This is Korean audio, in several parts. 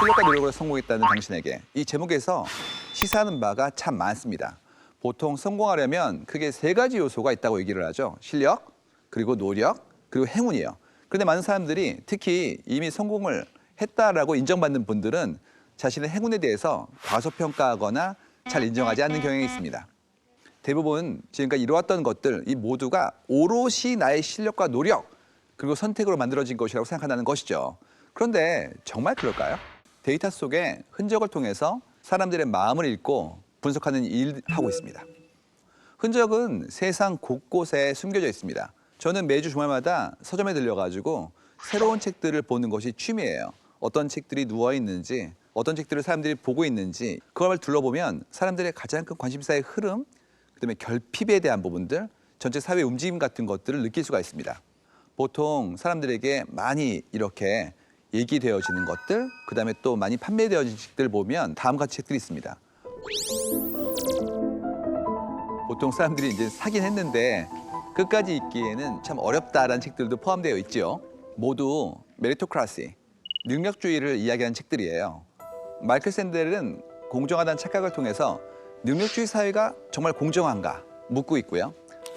실력과 노력으로 성공했다는 당신에게 이 제목에서 시사하는 바가 참 많습니다. 보통 성공하려면 크게 세 가지 요소가 있다고 얘기를 하죠. 실력, 그리고 노력, 그리고 행운이에요. 그런데 많은 사람들이 특히 이미 성공을 했다라고 인정받는 분들은 자신의 행운에 대해서 과소평가하거나 잘 인정하지 않는 경향이 있습니다. 대부분 지금까지 이루었던 것들 이 모두가 오롯이 나의 실력과 노력 그리고 선택으로 만들어진 것이라고 생각한다는 것이죠. 그런데 정말 그럴까요? 데이터 속에 흔적을 통해서 사람들의 마음을 읽고 분석하는 일을 하고 있습니다. 흔적은 세상 곳곳에 숨겨져 있습니다. 저는 매주 주말마다 서점에 들려가지고 새로운 책들을 보는 것이 취미예요. 어떤 책들이 누워 있는지, 어떤 책들을 사람들이 보고 있는지 그걸 둘러보면 사람들의 가장 큰 관심사의 흐름, 그다음에 결핍에 대한 부분들, 전체 사회 움직임 같은 것들을 느낄 수가 있습니다. 보통 사람들에게 많이 이렇게 얘기되어지는 것들, 그다음에 또 많이 판매되어진 책들 보면 다음과 같이 책들이 있습니다. 보통 사람들이 이제 사긴 했는데 끝까지 읽기에는 참 어렵다라는 책들도 포함되어 있죠. 모두 메리토크라시, 능력주의를 이야기하는 책들이에요. 마이클 샌델은 공정하다는 착각을 통해서 능력주의 사회가 정말 공정한가 묻고 있고요.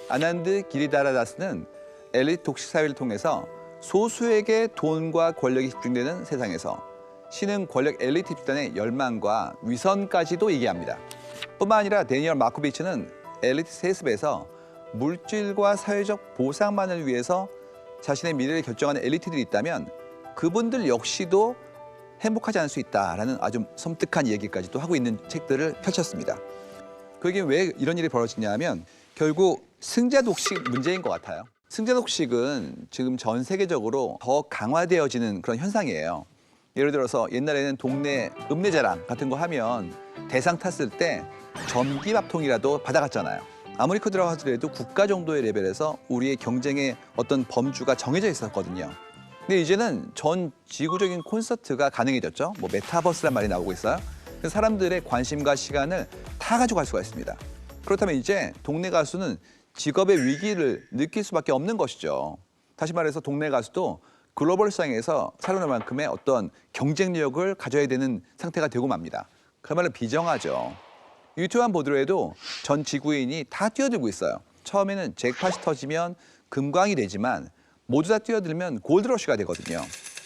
아난드 기리다라다스는 엘리트 독식 사회를 통해서 소수에게 돈과 권력이 집중되는 세상에서 신흥 권력 엘리트 집단의 열망과 위선까지도 얘기합니다. 뿐만 아니라 데니얼 마코비치는 엘리트 세습에서 물질과 사회적 보상만을 위해서 자신의 미래를 결정하는 엘리트들이 있다면 그분들 역시도 행복하지 않을 수 있다라는 아주 섬뜩한 얘기까지도 하고 있는 책들을 펼쳤습니다. 그게 왜 이런 일이 벌어지냐 하면 결국 승자 독식 문제인 것 같아요. 승자 독식은 지금 전 세계적으로 더 강화되어지는 그런 현상이에요. 예를 들어서 옛날에는 동네 읍내자랑 같은 거 하면 대상 탔을 때 전기밥통이라도 받아갔잖아요. 아무리 크더라고 하더라도 국가 정도의 레벨에서 우리의 경쟁의 어떤 범주가 정해져 있었거든요. 근데 이제는 전 지구적인 콘서트가 가능해졌죠. 뭐 메타버스란 말이 나오고 있어요. 그래서 사람들의 관심과 시간을 다 가져갈 수가 있습니다. 그렇다면 이제 동네 가수는 직업의 위기를 느낄 수밖에 없는 것이죠. 다시 말해서 동네 가수도 글로벌 시장에서 살아날 만큼의 어떤 경쟁력을 가져야 되는 상태가 되고 맙니다. 그야말로 비정하죠. 유튜브만 보더라도 전 지구인이 다 뛰어들고 있어요. 처음에는 잭팟이 터지면 금광이 되지만 모두 다 뛰어들면 골드러시가 되거든요.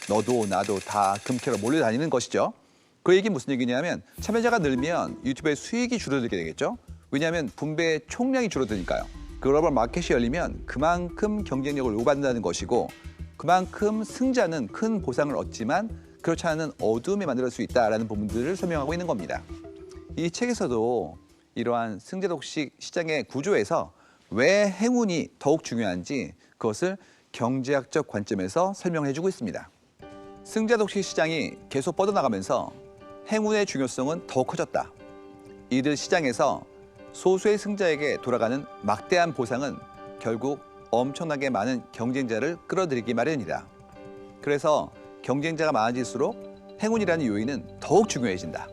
너도 나도 다 금캐로 몰려다니는 것이죠. 그 얘기는 무슨 얘기냐면 참여자가 늘면 유튜브의 수익이 줄어들게 되겠죠. 왜냐하면 분배의 총량이 줄어드니까요. 글로벌 마켓이 열리면 그만큼 경쟁력을 요구받는다는 것이고 그만큼 승자는 큰 보상을 얻지만 그렇지 않은 어두움에 만들 수 있다는 부분들을 설명하고 있는 겁니다. 이 책에서도 이러한 승자 독식 시장의 구조에서 왜 행운이 더욱 중요한지 그것을 경제학적 관점에서 설명해주고 있습니다. 승자 독식 시장이 계속 뻗어나가면서 행운의 중요성은 더욱 커졌다. 이들 시장에서 소수의 승자에게 돌아가는 막대한 보상은 결국 엄청나게 많은 경쟁자를 끌어들이기 마련이다. 그래서 경쟁자가 많아질수록 행운이라는 요인은 더욱 중요해진다.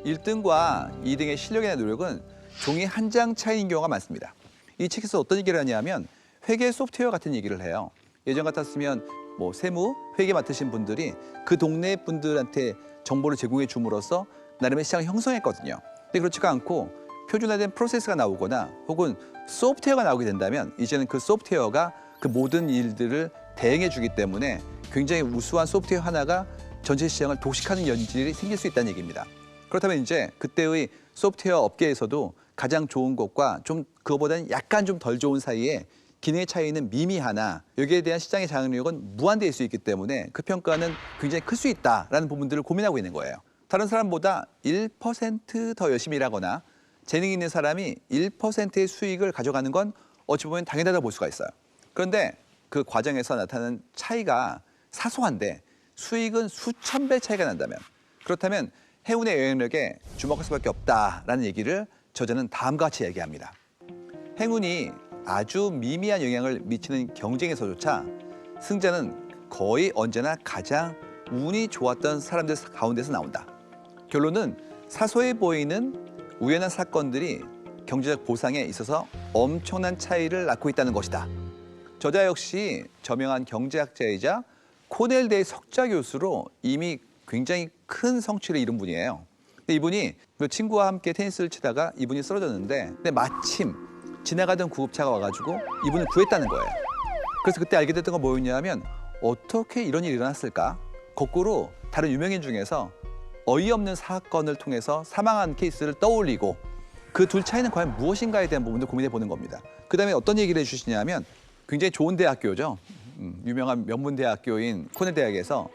1등과 2등의 실력이나 노력은 종이 한 장 차이인 경우가 많습니다. 이 책에서 어떤 얘기를 하냐면 회계 소프트웨어 같은 얘기를 해요. 예전 같았으면 뭐 세무, 회계 맡으신 분들이 그 동네 분들한테 정보를 제공해 줌으로써 나름의 시장을 형성했거든요. 근데 그렇지가 않고 표준화된 프로세스가 나오거나 혹은 소프트웨어가 나오게 된다면 이제는 그 소프트웨어가 그 모든 일들을 대행해 주기 때문에 굉장히 우수한 소프트웨어 하나가 전체 시장을 독식하는 연질이 생길 수 있다는 얘기입니다. 그렇다면 이제 그때의 소프트웨어 업계에서도 가장 좋은 것과 좀 그거보다는 약간 좀 덜 좋은 사이에 기능의 차이는 미미하나 여기에 대한 시장의 장악력은 무한대일 수 있기 때문에 그 평가는 굉장히 클 수 있다라는 부분들을 고민하고 있는 거예요. 다른 사람보다 1%더 열심히 일하거나 재능 있는 사람이 1%의 수익을 가져가는 건 어찌 보면 당연하다고 볼 수가 있어요. 그런데 그 과정에서 나타나는 차이가 사소한데 수익은 수천 배 차이가 난다면 그렇다면 행운의 영향력에 주목할 수밖에 없다라는 얘기를 저자는 다음과 같이 얘기합니다. 행운이 아주 미미한 영향을 미치는 경쟁에서조차 승자는 거의 언제나 가장 운이 좋았던 사람들 가운데서 나온다. 결론은 사소해 보이는 우연한 사건들이 경제적 보상에 있어서 엄청난 차이를 낳고 있다는 것이다. 저자 역시 저명한 경제학자이자 코넬대의 석좌 교수로 이미 굉장히 큰 성취를 이룬 분이에요. 근데 이분이 그 친구와 함께 테니스를 치다가 이분이 쓰러졌는데 근데 마침 지나가던 구급차가 와가지고 이분을 구했다는 거예요. 그래서 그때 알게 됐던 건 뭐였냐면 어떻게 이런 일이 일어났을까? 거꾸로 다른 유명인 중에서 어이없는 사건을 통해서 사망한 케이스를 떠올리고 그 둘 차이는 과연 무엇인가에 대한 부분도 고민해 보는 겁니다. 그다음에 어떤 얘기를 해주시냐면 굉장히 좋은 대학교죠. 유명한 명문대학교인 코넬 대학에서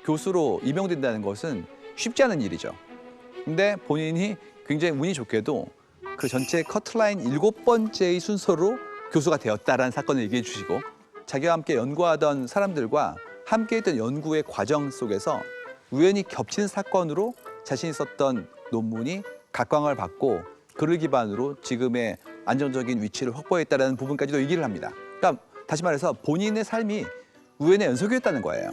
교수로 임용된다는 것은 쉽지 않은 일이죠. 근데 본인이 굉장히 운이 좋게도 그 전체 커트라인 7번째의 순서로 교수가 되었다라는 사건을 얘기해 주시고 자기와 함께 연구하던 사람들과 함께했던 연구의 과정 속에서 우연히 겹친 사건으로 자신이 썼던 논문이 각광을 받고 그를 기반으로 지금의 안정적인 위치를 확보했다는 부분까지도 얘기를 합니다. 그러니까 다시 말해서 본인의 삶이 우연의 연속이었다는 거예요.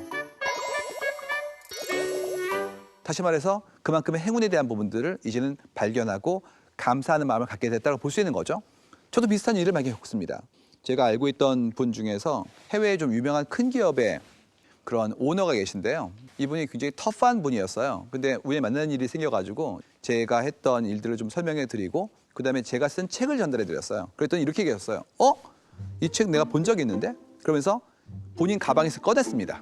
다시 말해서 그만큼의 행운에 대한 부분들을 이제는 발견하고 감사하는 마음을 갖게 됐다고 볼 수 있는 거죠. 저도 비슷한 일을 많이 겪습니다. 제가 알고 있던 분 중에서 해외에 좀 유명한 큰 기업의 그런 오너가 계신데요. 이분이 굉장히 터프한 분이었어요. 근데 우연히 만나는 일이 생겨가지고 제가 했던 일들을 좀 설명해 드리고 그다음에 제가 쓴 책을 전달해 드렸어요. 그랬더니 이렇게 얘기했어요. 이 책 내가 본 적이 있는데? 그러면서 본인 가방에서 꺼냈습니다.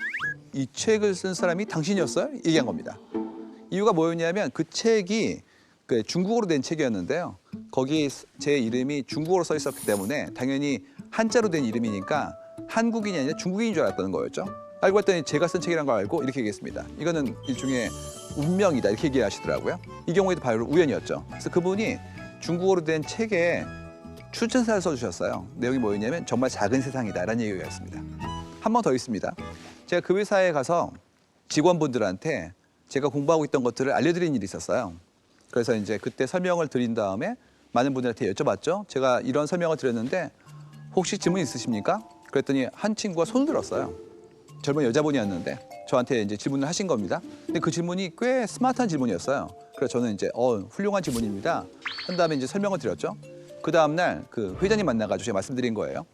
이 책을 쓴 사람이 당신이었어요? 얘기한 겁니다. 이유가 뭐였냐면 그 책이 중국어로 된 책이었는데요. 거기 제 이름이 중국어로 써 있었기 때문에 당연히 한자로 된 이름이니까 한국인이 아니라 중국인인 줄 알았다는 거였죠. 알고 봤더니 제가 쓴 책이라는 걸 알고 이렇게 얘기했습니다. 이거는 일종의 운명이다 이렇게 얘기하시더라고요. 이 경우에도 바로 우연이었죠. 그래서 그분이 중국어로 된 책에 추천사를 써주셨어요. 내용이 뭐였냐면 정말 작은 세상이다라는 얘기였습니다. 한 번 더 있습니다. 제가 그 회사에 가서 직원분들한테 제가 공부하고 있던 것들을 알려드린 일이 있었어요. 그래서 이제 그때 설명을 드린 다음에 많은 분들한테 여쭤봤죠. 제가 이런 설명을 드렸는데 혹시 질문 있으십니까? 그랬더니 한 친구가 손을 들었어요. 젊은 여자분이었는데 저한테 이제 질문을 하신 겁니다. 근데 그 질문이 꽤 스마트한 질문이었어요. 그래서 저는 이제 훌륭한 질문입니다. 한 다음에 이제 설명을 드렸죠. 그 다음 날 그 회장님 만나가지고 제가 말씀드린 거예요.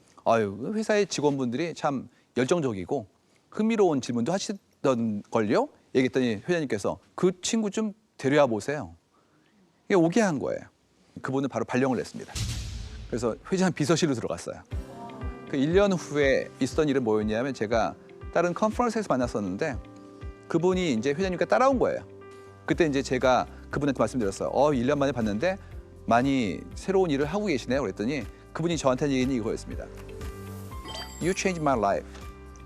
회사의 직원분들이 참 열정적이고 흥미로운 질문도 하시던 걸요. 얘기했더니 회장님께서 그 친구 좀 데려와 보세요. 이게 오게 한 거예요. 그분은 바로 발령을 냈습니다. 그래서 회장 비서실로 들어갔어요. 그 1년 후에 있었던 일은 뭐였냐면 제가 다른 컨퍼런스에서 만났었는데 그분이 이제 회장님께 따라온 거예요. 그때 이제 제가 그분한테 말씀드렸어요. 1년 만에 봤는데 많이 새로운 일을 하고 계시네요. 그랬더니 그분이 저한테 한 얘기는 이거였습니다. You changed my life.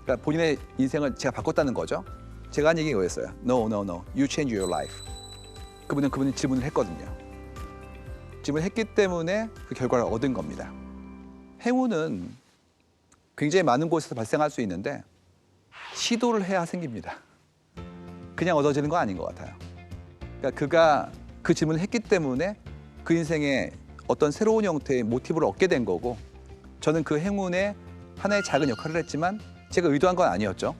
그러니까 본인의 인생을 제가 바꿨다는 거죠. 제가 한 얘기가 이거였어요. No. You changed your life. 그분이 질문을 했거든요. 질문을 했기 때문에 그 결과를 얻은 겁니다. 행운은 굉장히 많은 곳에서 발생할 수 있는데 시도를 해야 생깁니다. 그냥 얻어지는 건 아닌 것 같아요. 그러니까 그가 그 질문을 했기 때문에 그 인생에 어떤 새로운 형태의 모티브를 얻게 된 거고 저는 그 행운에 하나의 작은 역할을 했지만 제가 의도한 건 아니었죠.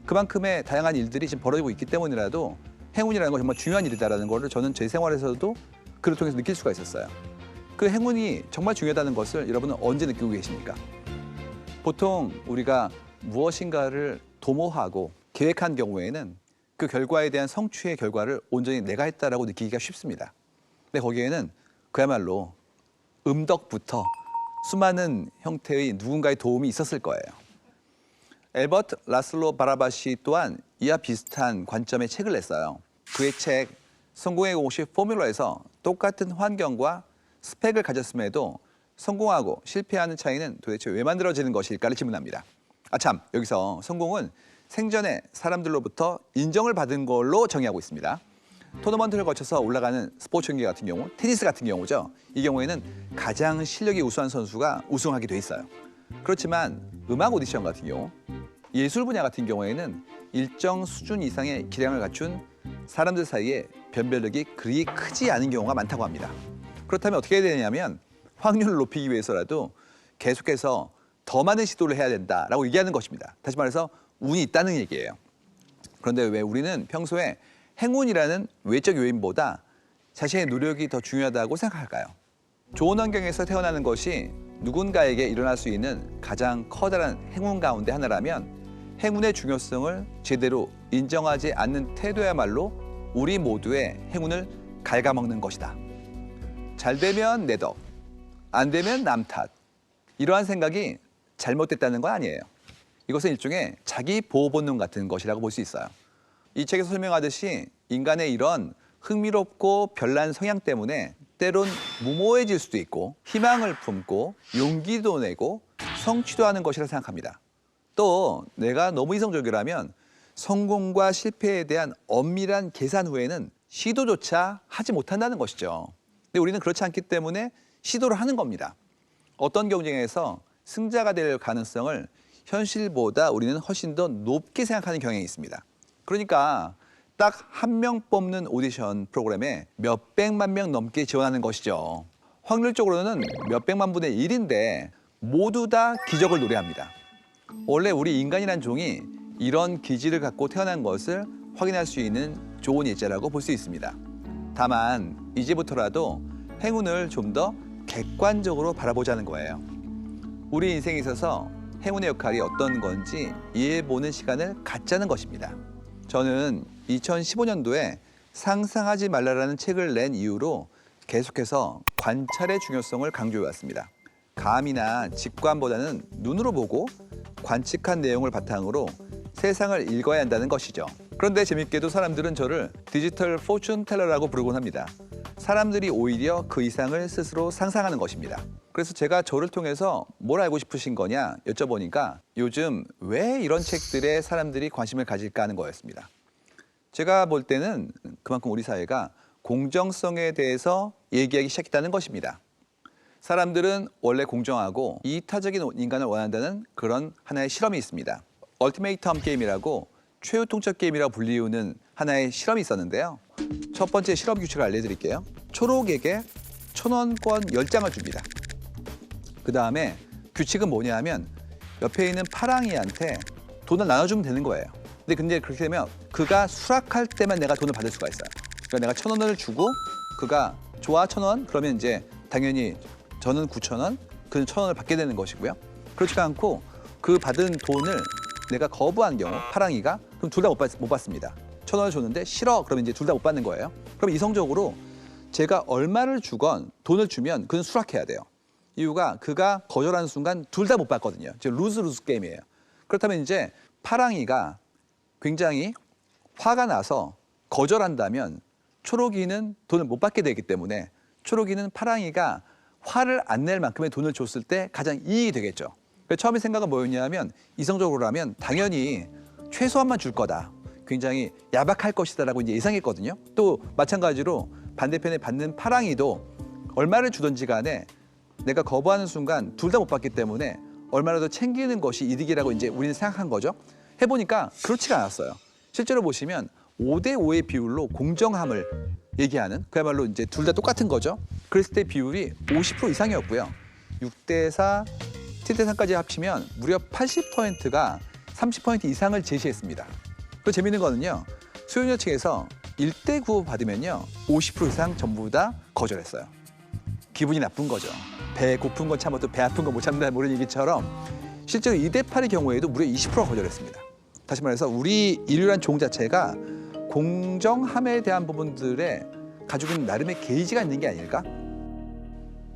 그만큼의 다양한 일들이 지금 벌어지고 있기 때문이라도 행운이라는 건 정말 중요한 일이다라는 거를 저는 제 생활에서도 그를 통해서 느낄 수가 있었어요. 그 행운이 정말 중요하다는 것을 여러분은 언제 느끼고 계십니까? 보통 우리가 무엇인가를 도모하고 계획한 경우에는 그 결과에 대한 성취의 결과를 온전히 내가 했다라고 느끼기가 쉽습니다. 근데 거기에는 그야말로 음덕부터 수많은 형태의 누군가의 도움이 있었을 거예요. 엘버트 라슬로 바라바시 또한 이와 비슷한 관점의 책을 냈어요. 그의 책 성공의 공식 포뮬러에서 똑같은 환경과 스펙을 가졌음에도 성공하고 실패하는 차이는 도대체 왜 만들어지는 것일까를 질문합니다. 참, 여기서 성공은 생전에 사람들로부터 인정을 받은 걸로 정의하고 있습니다. 토너먼트를 거쳐서 올라가는 스포츠 경기 같은 경우, 테니스 같은 경우죠. 이 경우에는 가장 실력이 우수한 선수가 우승하게 돼 있어요. 그렇지만 음악 오디션 같은 경우, 예술 분야 같은 경우에는 일정 수준 이상의 기량을 갖춘 사람들 사이에 변별력이 그리 크지 않은 경우가 많다고 합니다. 그렇다면 어떻게 해야 되냐면 확률을 높이기 위해서라도 계속해서 더 많은 시도를 해야 된다라고 얘기하는 것입니다. 다시 말해서 운이 있다는 얘기예요. 그런데 왜 우리는 평소에 행운이라는 외적 요인보다 자신의 노력이 더 중요하다고 생각할까요? 좋은 환경에서 태어나는 것이 누군가에게 일어날 수 있는 가장 커다란 행운 가운데 하나라면 행운의 중요성을 제대로 인정하지 않는 태도야말로 우리 모두의 행운을 갉아먹는 것이다. 잘 되면 내 덕, 안 되면 남 탓. 이러한 생각이 잘못됐다는 건 아니에요. 이것은 일종의 자기 보호 본능 같은 것이라고 볼 수 있어요. 이 책에서 설명하듯이 인간의 이런 흥미롭고 별난 성향 때문에 때론 무모해질 수도 있고 희망을 품고 용기도 내고 성취도 하는 것이라 생각합니다. 또 내가 너무 이성적이라면 성공과 실패에 대한 엄밀한 계산 후에는 시도조차 하지 못한다는 것이죠. 근데 우리는 그렇지 않기 때문에 시도를 하는 겁니다. 어떤 경쟁에서 승자가 될 가능성을 현실보다 우리는 훨씬 더 높게 생각하는 경향이 있습니다. 그러니까 딱 한 명 뽑는 오디션 프로그램에 몇백만 명 넘게 지원하는 것이죠. 확률적으로는 몇백만 분의 1인데 모두 다 기적을 노래합니다. 원래 우리 인간이란 종이 이런 기질을 갖고 태어난 것을 확인할 수 있는 좋은 예제라고 볼 수 있습니다. 다만 이제부터라도 행운을 좀 더 객관적으로 바라보자는 거예요. 우리 인생에 있어서 행운의 역할이 어떤 건지 이해해보는 시간을 갖자는 것입니다. 저는 2015년도에 상상하지 말라라는 책을 낸 이후로 계속해서 관찰의 중요성을 강조해왔습니다. 감이나 직관보다는 눈으로 보고 관측한 내용을 바탕으로 세상을 읽어야 한다는 것이죠. 그런데 재밌게도 사람들은 저를 디지털 포춘 텔러라고 부르곤 합니다. 사람들이 오히려 그 이상을 스스로 상상하는 것입니다. 그래서 제가 저를 통해서 뭘 알고 싶으신 거냐 여쭤보니까 요즘 왜 이런 책들에 사람들이 관심을 가질까 하는 거였습니다. 제가 볼 때는 그만큼 우리 사회가 공정성에 대해서 얘기하기 시작했다는 것입니다. 사람들은 원래 공정하고 이타적인 인간을 원한다는 그런 하나의 실험이 있습니다. 얼티메이텀 게임이라고 최후 통첩 게임이라고 불리우는 하나의 실험이 있었는데요. 첫 번째 실험 규칙을 알려드릴게요. 초록에게 1,000원권 10장을 줍니다. 그 다음에 규칙은 뭐냐 하면 옆에 있는 파랑이한테 돈을 나눠주면 되는 거예요. 근데 그렇게 되면 그가 수락할 때만 내가 돈을 받을 수가 있어요. 그러니까 내가 1,000원을 주고 그가 좋아 1,000원 그러면 이제 당연히 저는 9,000원, 그는 1,000원을 받게 되는 것이고요. 그렇지가 않고 그 받은 돈을 내가 거부한 경우 파랑이가 그럼 둘 다 못 받습니다. 1,000원을 줬는데 싫어 그러면 이제 둘 다 못 받는 거예요. 그럼 이성적으로 제가 얼마를 주건 돈을 주면 그는 수락해야 돼요. 이유가 그가 거절하는 순간 둘 다 못 받거든요. 즉 루즈 게임이에요. 그렇다면 이제 파랑이가 굉장히 화가 나서 거절한다면 초록이는 돈을 못 받게 되기 때문에 초록이는 파랑이가 화를 안 낼 만큼의 돈을 줬을 때 가장 이익이 되겠죠. 그래서 처음에 생각은 뭐였냐면 이성적으로라면 당연히 최소한만 줄 거다. 굉장히 야박할 것이다라고 이제 예상했거든요. 또 마찬가지로 반대편에 받는 파랑이도 얼마를 주든지 간에 내가 거부하는 순간 둘 다 못 받기 때문에 얼마라도 챙기는 것이 이득이라고 이제 우리는 생각한 거죠. 해보니까 그렇지가 않았어요. 실제로 보시면 5대5의 비율로 공정함을 얘기하는 그야말로 이제 둘 다 똑같은 거죠. 그랬을 때 비율이 50% 이상이었고요. 6대4, 7대3까지 합치면 무려 80%가 30% 이상을 제시했습니다. 또 재밌는 거는요. 수요자 측에서 1대9 받으면요. 50% 이상 전부 다 거절했어요. 기분이 나쁜 거죠. 배 고픈 건 참아도 배 아픈 건 못 참는다 모르는 얘기처럼 실제로 2대8의 경우에도 무려 20%가 거절했습니다. 다시 말해서 우리 인류란 종 자체가 공정함에 대한 부분들에 가지고 있는 나름의 게이지가 있는 게 아닐까?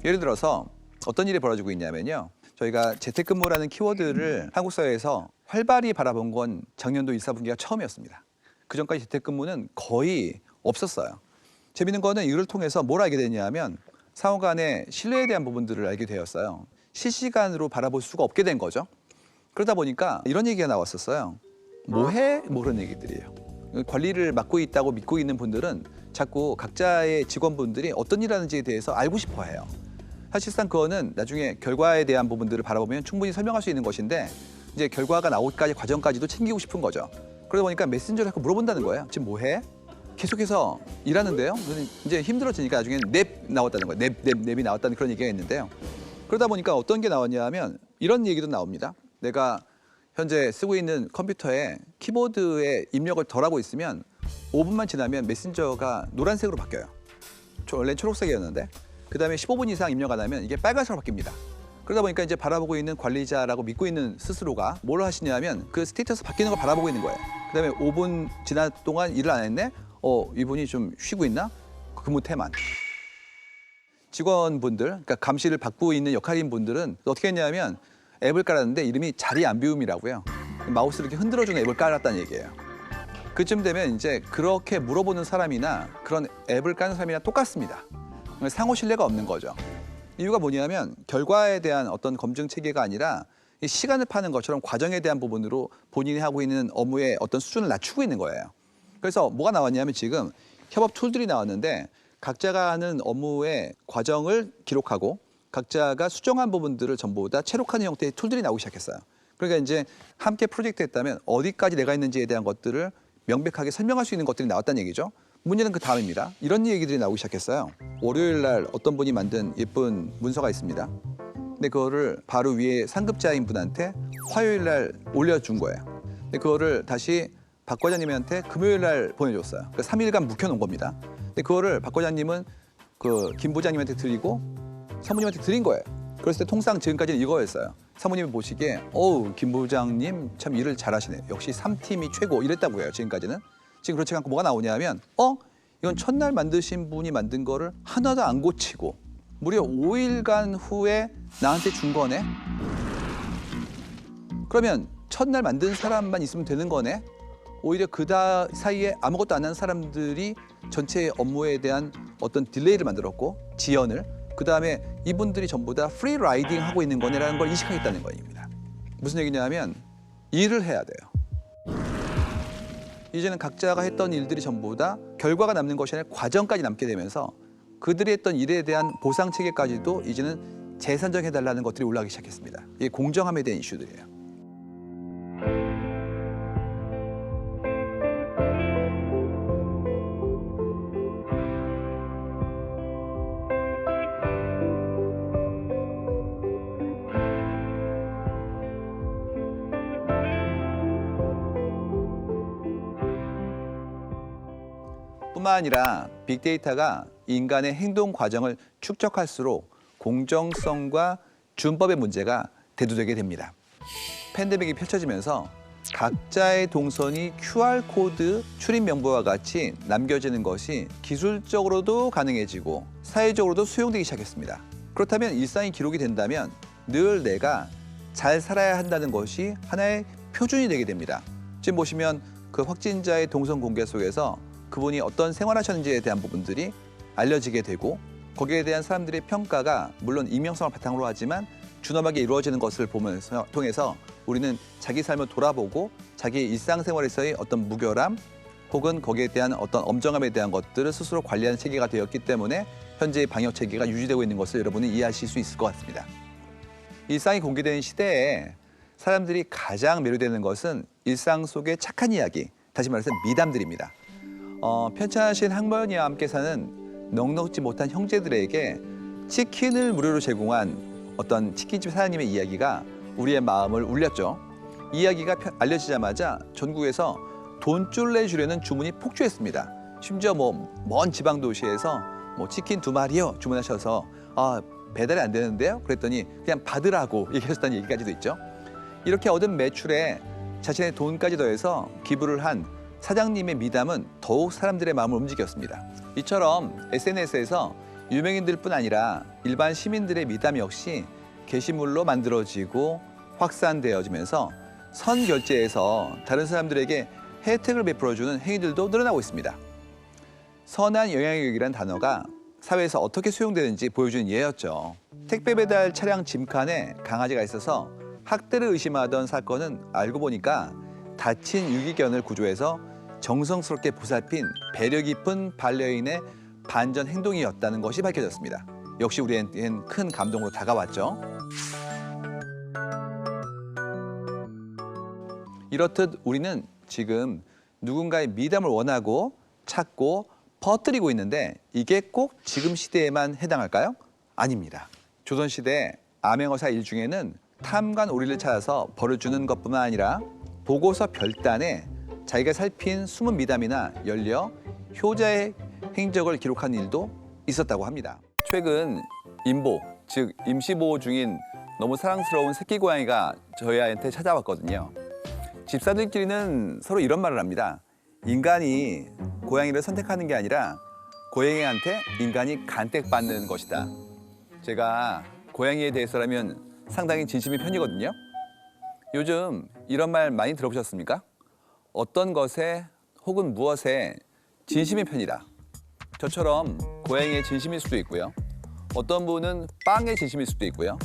예를 들어서 어떤 일이 벌어지고 있냐면요. 저희가 재택근무라는 키워드를 한국 사회에서 활발히 바라본 건 작년도 1, 4분기가 처음이었습니다. 그전까지 재택근무는 거의 없었어요. 재밌는 거는 이를 통해서 뭘 알게 됐냐면 상호 간의 신뢰에 대한 부분들을 알게 되었어요. 실시간으로 바라볼 수가 없게 된 거죠. 그러다 보니까 이런 얘기가 나왔었어요. 뭐해? 뭐 그런 얘기들이에요. 관리를 맡고 있다고 믿고 있는 분들은 자꾸 각자의 직원분들이 어떤 일 하는지에 대해서 알고 싶어 해요. 사실상 그거는 나중에 결과에 대한 부분들을 바라보면 충분히 설명할 수 있는 것인데 이제 결과가 나오기까지 과정까지도 챙기고 싶은 거죠. 그러다 보니까 메신저를 자꾸 물어본다는 거예요. 지금 뭐해? 계속해서 일하는데요. 이제 힘들어지니까 나중에는 냅 나왔다는 거예요. 냅이 나왔다는 그런 얘기가 있는데요. 그러다 보니까 어떤 게 나왔냐 하면 이런 얘기도 나옵니다. 내가 현재 쓰고 있는 컴퓨터에 키보드에 입력을 덜 하고 있으면 5분만 지나면 메신저가 노란색으로 바뀌어요. 원래 초록색이었는데 그 다음에 15분 이상 입력 안 하면 이게 빨간색으로 바뀝니다. 그러다 보니까 이제 바라보고 있는 관리자라고 믿고 있는 스스로가 뭘 하시냐면 그 스테이터스 바뀌는 걸 바라보고 있는 거예요. 그다음에 5분 지난 동안 일을 안 했네? 이분이 좀 쉬고 있나? 근무 태만. 직원분들, 그러니까 감시를 받고 있는 역할인 분들은 어떻게 했냐면 앱을 깔았는데 이름이 자리 안 비움이라고요. 마우스를 이렇게 흔들어주는 앱을 깔았다는 얘기예요. 그쯤 되면 이제 그렇게 물어보는 사람이나 그런 앱을 까는 사람이랑 똑같습니다. 상호 신뢰가 없는 거죠. 이유가 뭐냐면 결과에 대한 어떤 검증 체계가 아니라 이 시간을 파는 것처럼 과정에 대한 부분으로 본인이 하고 있는 업무의 어떤 수준을 낮추고 있는 거예요. 그래서 뭐가 나왔냐면 지금 협업 툴들이 나왔는데 각자가 하는 업무의 과정을 기록하고 각자가 수정한 부분들을 전부 다 체록하는 형태의 툴들이 나오기 시작했어요. 그러니까 이제 함께 프로젝트 했다면 어디까지 내가 있는지에 대한 것들을 명백하게 설명할 수 있는 것들이 나왔다는 얘기죠. 문제는 그 다음입니다. 이런 얘기들이 나오기 시작했어요. 월요일 날 어떤 분이 만든 예쁜 문서가 있습니다. 근데 그거를 바로 위에 상급자인 분한테 화요일 날 올려준 거예요. 근데 그거를 다시 박 과장님한테 금요일 날 보내줬어요. 그러니까 3일간 묵혀놓은 겁니다. 근데 그거를 박 과장님은 그 김 부장님한테 드리고 사모님한테 드린 거예요. 그랬을 때 통상 지금까지는 이거였어요. 사모님이 보시기에 김 부장님 참 일을 잘하시네. 역시 3팀이 최고 이랬다고 해요. 지금까지는. 지금 그렇지 않고 뭐가 나오냐면 이건 첫날 만드신 분이 만든 거를 하나도 안 고치고 무려 5일간 후에 나한테 준 거네. 그러면 첫날 만든 사람만 있으면 되는 거네. 오히려 그 사이에 아무것도 안 한 사람들이 전체 업무에 대한 어떤 딜레이를 만들었고 지연을 그다음에 이분들이 전부 다 프리 라이딩 하고 있는 거네라는 걸 인식하겠다는 거입니다. 무슨 얘기냐면 일을 해야 돼요. 이제는 각자가 했던 일들이 전부 다 결과가 남는 것이 아니라 과정까지 남게 되면서 그들이 했던 일에 대한 보상 체계까지도 이제는 재산정해달라는 것들이 올라가기 시작했습니다. 이게 공정함에 대한 이슈들이에요. 뿐만 아니라 빅데이터가 인간의 행동 과정을 축적할수록 공정성과 준법의 문제가 대두되게 됩니다. 팬데믹이 펼쳐지면서 각자의 동선이 QR코드 출입 명부와 같이 남겨지는 것이 기술적으로도 가능해지고 사회적으로도 수용되기 시작했습니다. 그렇다면 일상이 기록이 된다면 늘 내가 잘 살아야 한다는 것이 하나의 표준이 되게 됩니다. 지금 보시면 그 확진자의 동선 공개 속에서 그분이 어떤 생활하셨는지에 대한 부분들이 알려지게 되고 거기에 대한 사람들의 평가가 물론 익명성을 바탕으로 하지만 준엄하게 이루어지는 것을 통해서 우리는 자기 삶을 돌아보고 자기 일상생활에서의 어떤 무결함 혹은 거기에 대한 어떤 엄정함에 대한 것들을 스스로 관리하는 체계가 되었기 때문에 현재의 방역 체계가 유지되고 있는 것을 여러분이 이해하실 수 있을 것 같습니다. 일상이 공개되는 시대에 사람들이 가장 매료되는 것은 일상 속의 착한 이야기, 다시 말해서 미담들입니다. 편찮으신 할머니와 함께 사는 넉넉지 못한 형제들에게 치킨을 무료로 제공한 어떤 치킨집 사장님의 이야기가 우리의 마음을 울렸죠. 이 이야기가 알려지자마자 전국에서 돈줄 내주려는 주문이 폭주했습니다. 심지어 먼 지방 도시에서 치킨 2마리요 주문하셔서 배달이 안 되는데요? 그랬더니 그냥 받으라고 얘기하셨다는 얘기까지도 있죠. 이렇게 얻은 매출에 자신의 돈까지 더해서 기부를 한 사장님의 미담은 더욱 사람들의 마음을 움직였습니다. 이처럼 SNS에서 유명인들뿐 아니라 일반 시민들의 미담 역시 게시물로 만들어지고 확산되어지면서 선결제에서 다른 사람들에게 혜택을 베풀어주는 행위들도 늘어나고 있습니다. 선한 영향력이라는 단어가 사회에서 어떻게 수용되는지 보여주는 예였죠. 택배 배달 차량 짐칸에 강아지가 있어서 학대를 의심하던 사건은 알고 보니까 다친 유기견을 구조해서 정성스럽게 보살핀 배려 깊은 반려인의 반전 행동이었다는 것이 밝혀졌습니다. 역시 우리에겐 큰 감동으로 다가왔죠. 이렇듯 우리는 지금 누군가의 미담을 원하고 찾고 퍼뜨리고 있는데 이게 꼭 지금 시대에만 해당할까요? 아닙니다. 조선시대 암행어사 일 중에는 탐관 오리를 찾아서 벌을 주는 것뿐만 아니라 보고서 별단에 자기가 살핀 숨은 미담이나 연려, 효자의 행적을 기록한 일도 있었다고 합니다. 최근 임보, 즉 임시보호 중인 너무 사랑스러운 새끼 고양이가 저희한테 찾아왔거든요. 집사들끼리는 서로 이런 말을 합니다. 인간이 고양이를 선택하는 게 아니라 고양이한테 인간이 간택받는 것이다. 제가 고양이에 대해서라면 상당히 진심인 편이거든요. 요즘 이런 말 많이 들어보셨습니까? 어떤 것에 혹은 무엇에 진심인 편이다. 저처럼 고양이의 진심일 수도 있고요. 어떤 분은 빵의 진심일 수도 있고요.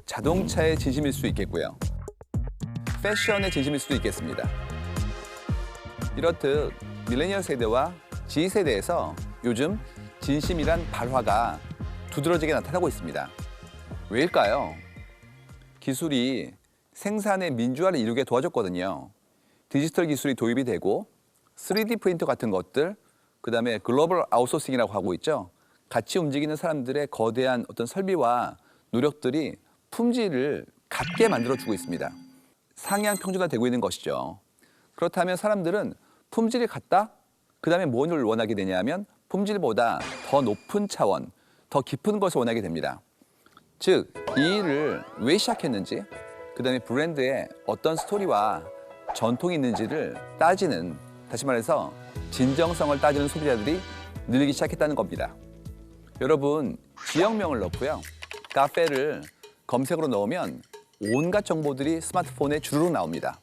자동차의 진심일 수도 있겠고요. 패션의 진심일 수도 있겠습니다. 이렇듯 밀레니얼 세대와 G세대에서 요즘 진심이란 발화가 두드러지게 나타나고 있습니다. 왜일까요? 기술이 생산의 민주화를 이루게 도와줬거든요. 디지털 기술이 도입이 되고 3D 프린터 같은 것들, 그다음에 글로벌 아웃소싱이라고 하고 있죠. 같이 움직이는 사람들의 거대한 어떤 설비와 노력들이 품질을 같게 만들어주고 있습니다. 상향 평준화되고 있는 것이죠. 그렇다면 사람들은 품질이 같다? 그다음에 뭘 원하게 되냐면 품질보다 더 높은 차원, 더 깊은 것을 원하게 됩니다. 즉, 이 일을 왜 시작했는지, 그다음에 브랜드에 어떤 스토리와 전통이 있는지를 따지는, 다시 말해서 진정성을 따지는 소비자들이 늘기 시작했다는 겁니다. 여러분, 지역명을 넣고요. 카페를 검색으로 넣으면 온갖 정보들이 스마트폰에 주르륵 나옵니다.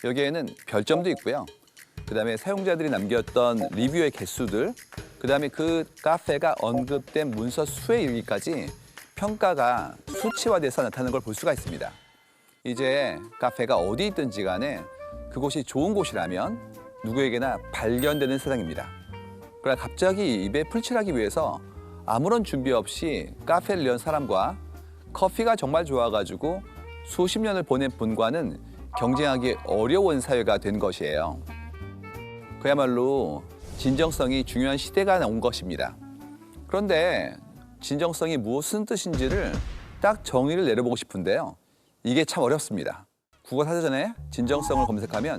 여기에는 별점도 있고요. 그다음에 사용자들이 남겼던 리뷰의 개수들, 그다음에 그 카페가 언급된 문서 수에 이르기까지 평가가 수치화돼서 나타나는 걸 볼 수가 있습니다. 이제 카페가 어디 있든지 간에 그곳이 좋은 곳이라면 누구에게나 발견되는 세상입니다. 그러나 갑자기 입에 풀칠하기 위해서 아무런 준비 없이 카페를 연 사람과 커피가 정말 좋아가지고 수십 년을 보낸 분과는 경쟁하기 어려운 사회가 된 것이에요. 그야말로 진정성이 중요한 시대가 온 것입니다. 그런데 진정성이 무슨 뜻인지를 딱 정의를 내려보고 싶은데요. 이게 참 어렵습니다. 국어사전에 진정성을 검색하면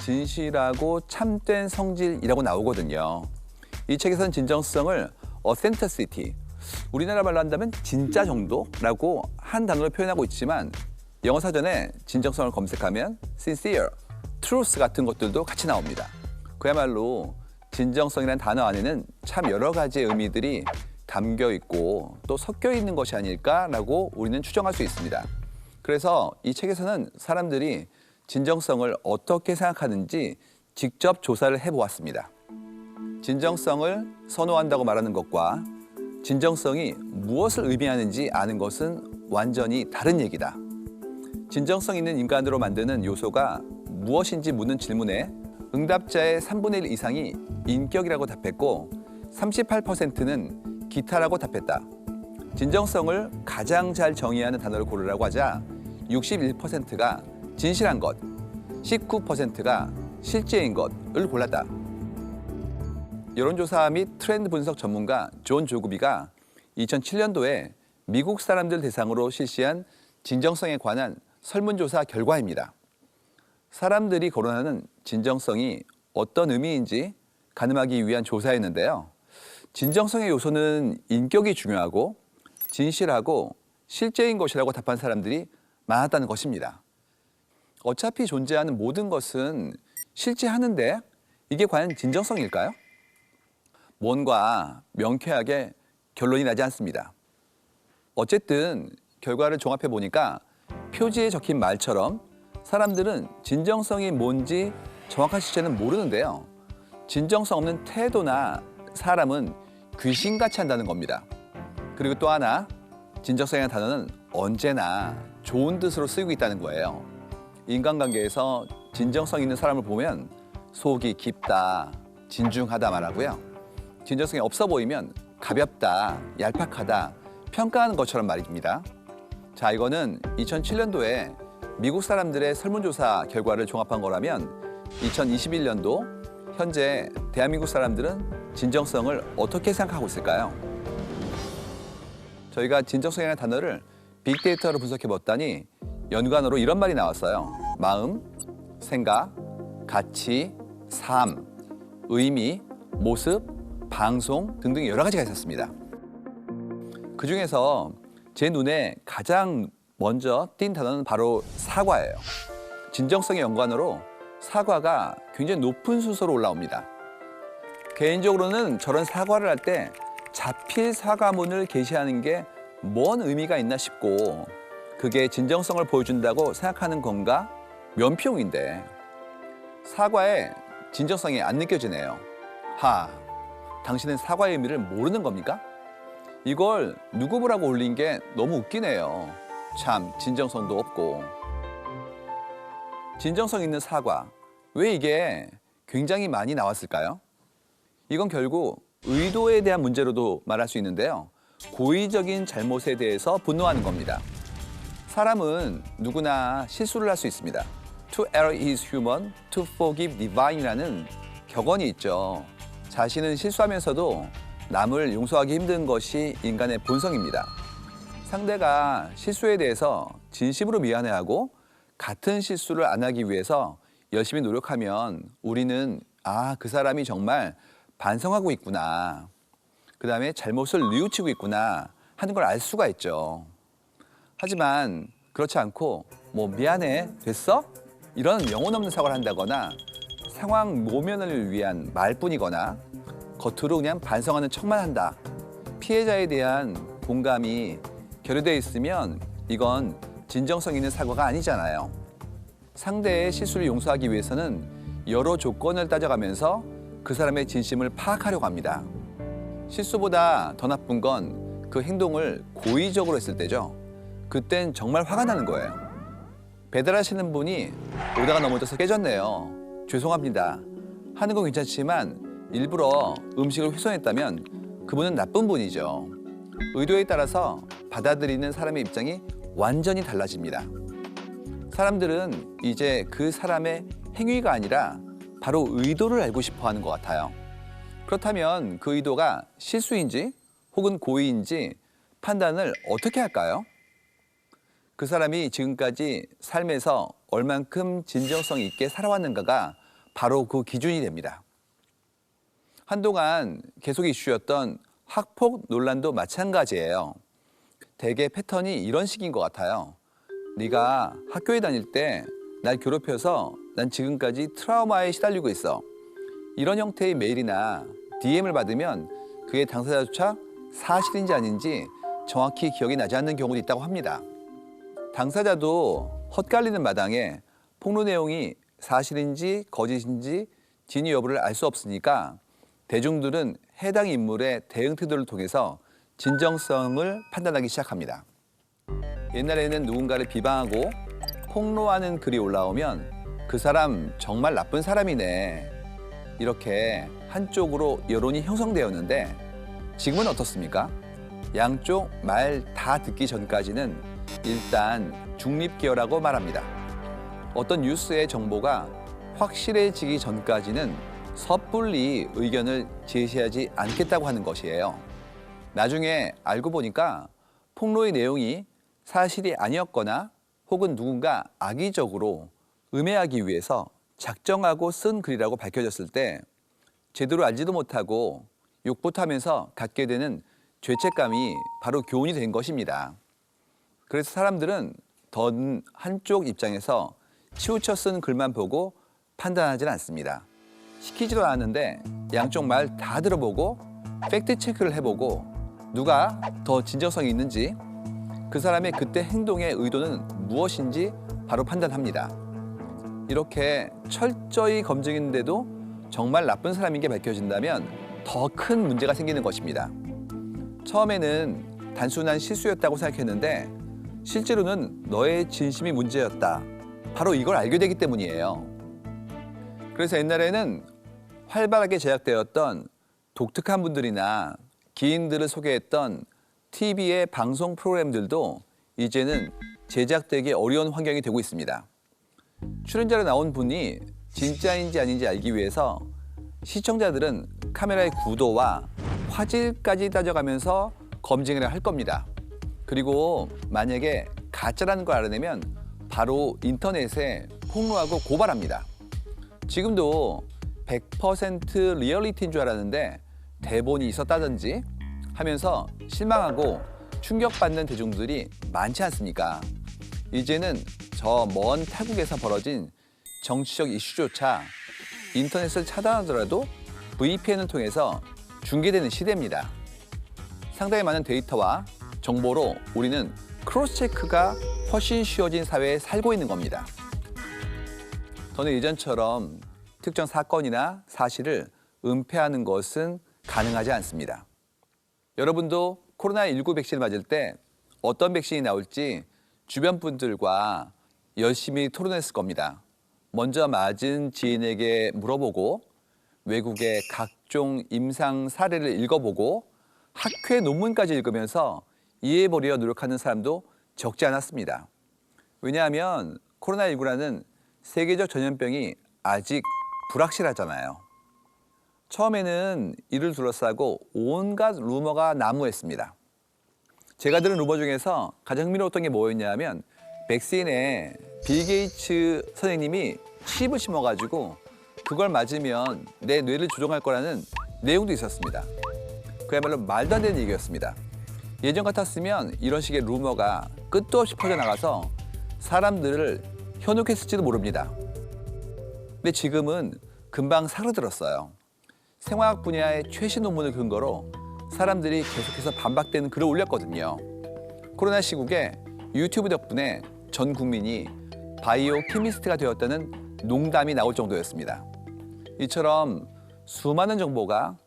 진실하고 참된 성질이라고 나오거든요. 이 책에서는 진정성을 authenticity, 우리나라 말로 한다면 진짜 정도라고 한 단어로 표현하고 있지만 영어 사전에 진정성을 검색하면 sincere, truth 같은 것들도 같이 나옵니다. 그야말로 진정성이라는 단어 안에는 참 여러 가지의 의미들이 담겨 있고 또 섞여 있는 것이 아닐까라고 우리는 추정할 수 있습니다. 그래서 이 책에서는 사람들이 진정성을 어떻게 생각하는지 직접 조사를 해보았습니다. 진정성을 선호한다고 말하는 것과 진정성이 무엇을 의미하는지 아는 것은 완전히 다른 얘기다. 진정성 있는 인간으로 만드는 요소가 무엇인지 묻는 질문에 응답자의 3분의 1 이상이 인격이라고 답했고 38%는 기타라고 답했다. 진정성을 가장 잘 정의하는 단어를 고르라고 하자 61%가 진실한 것, 19%가 실제인 것을 골랐다. 여론조사 및 트렌드 분석 전문가 존 조그비가 2007년도에 미국 사람들 대상으로 실시한 진정성에 관한 설문조사 결과입니다. 사람들이 거론하는 진정성이 어떤 의미인지 가늠하기 위한 조사였는데요. 진정성의 요소는 인격이 중요하고 진실하고 실제인 것이라고 답한 사람들이 많았다는 것입니다. 어차피 존재하는 모든 것은 실제하는데 이게 과연 진정성일까요? 뭔가 명쾌하게 결론이 나지 않습니다. 어쨌든 결과를 종합해 보니까 표지에 적힌 말처럼 사람들은 진정성이 뭔지 정확한 실체는 모르는데요. 진정성 없는 태도나 사람은 귀신같이 한다는 겁니다. 그리고 또 하나, 진정성이라는 단어는 언제나 좋은 뜻으로 쓰이고 있다는 거예요. 인간관계에서 진정성 있는 사람을 보면 속이 깊다, 진중하다 말하고요. 진정성이 없어 보이면 가볍다, 얄팍하다 평가하는 것처럼 말입니다. 자, 이거는 2007년도에 미국 사람들의 설문조사 결과를 종합한 거라면 2021년도 현재 대한민국 사람들은 진정성을 어떻게 생각하고 있을까요? 저희가 진정성이라는 단어를 빅데이터로 분석해 봤더니 연관어로 이런 말이 나왔어요. 마음, 생각, 가치, 삶, 의미, 모습, 방송 등등 여러 가지가 있었습니다. 그중에서 제 눈에 가장 먼저 띈 단어는 바로 사과예요. 진정성의 연관으로 사과가 굉장히 높은 순서로 올라옵니다. 개인적으로는 저런 사과를 할 때 자필 사과문을 게시하는 게 뭔 의미가 있나 싶고 그게 진정성을 보여준다고 생각하는 건가? 면피용인데 사과에 진정성이 안 느껴지네요. 당신은 사과의 의미를 모르는 겁니까? 이걸 누구 보라고 올린 게 너무 웃기네요. 참 진정성도 없고. 진정성 있는 사과, 왜 이게 굉장히 많이 나왔을까요? 이건 결국 의도에 대한 문제로도 말할 수 있는데요. 고의적인 잘못에 대해서 분노하는 겁니다. 사람은 누구나 실수를 할 수 있습니다. To err is human, to forgive divine이라는 격언이 있죠. 자신은 실수하면서도 남을 용서하기 힘든 것이 인간의 본성입니다. 상대가 실수에 대해서 진심으로 미안해하고 같은 실수를 안 하기 위해서 열심히 노력하면 우리는 그 사람이 정말 반성하고 있구나. 그다음에 잘못을 뉘우치고 있구나 하는 걸 알 수가 있죠. 하지만 그렇지 않고 미안해, 됐어? 이런 영혼 없는 사과를 한다거나 상황 모면을 위한 말뿐이거나 겉으로 그냥 반성하는 척만 한다. 피해자에 대한 공감이 결여되어 있으면 이건 진정성 있는 사과가 아니잖아요. 상대의 실수를 용서하기 위해서는 여러 조건을 따져가면서 그 사람의 진심을 파악하려고 합니다. 실수보다 더 나쁜 건 그 행동을 고의적으로 했을 때죠. 그땐 정말 화가 나는 거예요. 배달하시는 분이 오다가 넘어져서 깨졌네요. 죄송합니다. 하는 건 괜찮지만 일부러 음식을 훼손했다면 그분은 나쁜 분이죠. 의도에 따라서 받아들이는 사람의 입장이 완전히 달라집니다. 사람들은 이제 그 사람의 행위가 아니라 바로 의도를 알고 싶어 하는 것 같아요. 그렇다면 그 의도가 실수인지 혹은 고의인지 판단을 어떻게 할까요? 그 사람이 지금까지 삶에서 얼만큼 진정성 있게 살아왔는가가 바로 그 기준이 됩니다. 한동안 계속 이슈였던 학폭 논란도 마찬가지예요. 대개 패턴이 이런 식인 것 같아요. 네가 학교에 다닐 때 날 괴롭혀서 난 지금까지 트라우마에 시달리고 있어. 이런 형태의 메일이나 DM을 받으면 그의 당사자조차 사실인지 아닌지 정확히 기억이 나지 않는 경우도 있다고 합니다. 당사자도 헛갈리는 마당에 폭로 내용이 사실인지 거짓인지 진위 여부를 알 수 없으니까 대중들은 해당 인물의 대응 태도를 통해서 진정성을 판단하기 시작합니다. 옛날에는 누군가를 비방하고 폭로하는 글이 올라오면 그 사람 정말 나쁜 사람이네. 이렇게 한쪽으로 여론이 형성되었는데 지금은 어떻습니까? 양쪽 말 다 듣기 전까지는 일단 중립계열하고 말합니다. 어떤 뉴스의 정보가 확실해지기 전까지는 섣불리 의견을 제시하지 않겠다고 하는 것이에요. 나중에 알고 보니까 폭로의 내용이 사실이 아니었거나 혹은 누군가 악의적으로 음해하기 위해서 작정하고 쓴 글이라고 밝혀졌을 때 제대로 알지도 못하고 욕부터 하면서 갖게 되는 죄책감이 바로 교훈이 된 것입니다. 그래서 사람들은 더 한쪽 입장에서 치우쳐 쓴 글만 보고 판단하지는 않습니다. 시키지도 않았는데 양쪽 말 다 들어보고 팩트 체크를 해보고 누가 더 진정성이 있는지 그 사람의 그때 행동의 의도는 무엇인지 바로 판단합니다. 이렇게 철저히 검증했는데도 정말 나쁜 사람인 게 밝혀진다면 더 큰 문제가 생기는 것입니다. 처음에는 단순한 실수였다고 생각했는데 실제로는 너의 진심이 문제였다. 바로 이걸 알게 되기 때문이에요. 그래서 옛날에는 활발하게 제작되었던 독특한 분들이나 기인들을 소개했던 TV의 방송 프로그램들도 이제는 제작되기 어려운 환경이 되고 있습니다. 출연자로 나온 분이 진짜인지 아닌지 알기 위해서 시청자들은 카메라의 구도와 화질까지 따져가면서 검증을 할 겁니다. 그리고 만약에 가짜라는 걸 알아내면 바로 인터넷에 폭로하고 고발합니다. 지금도 100% 리얼리티인 줄 알았는데 대본이 있었다든지 하면서 실망하고 충격받는 대중들이 많지 않습니까? 이제는 저 먼 타국에서 벌어진 정치적 이슈조차 인터넷을 차단하더라도 VPN을 통해서 중계되는 시대입니다. 상당히 많은 데이터와 정보로 우리는 크로스 체크가 훨씬 쉬워진 사회에 살고 있는 겁니다. 더는 예전처럼 특정 사건이나 사실을 은폐하는 것은 가능하지 않습니다. 여러분도 코로나19 백신을 맞을 때 어떤 백신이 나올지 주변 분들과 열심히 토론했을 겁니다. 먼저 맞은 지인에게 물어보고 외국의 각종 임상 사례를 읽어보고 학회 논문까지 읽으면서 이해해보려 노력하는 사람도 적지 않았습니다. 왜냐하면 코로나19라는 세계적 전염병이 아직 불확실하잖아요. 처음에는 이를 둘러싸고 온갖 루머가 난무했습니다. 제가 들은 루머 중에서 가장 흥미로웠던 게 뭐였냐면 백신에 빌 게이츠 선생님이 칩을 심어가지고 그걸 맞으면 내 뇌를 조종할 거라는 내용도 있었습니다. 그야말로 말도 안 되는 얘기였습니다. 예전 같았으면 이런 식의 루머가 끝도 없이 퍼져나가서 사람들을 현혹했을지도 모릅니다. 근데 지금은 금방 사그라들었어요. 생화학 분야의 최신 논문을 근거로 사람들이 계속해서 반박되는 글을 올렸거든요. 코로나 시국에 유튜브 덕분에 전 국민이 바이오 케미스트가 되었다는 농담이 나올 정도였습니다. 이처럼 수많은 정보가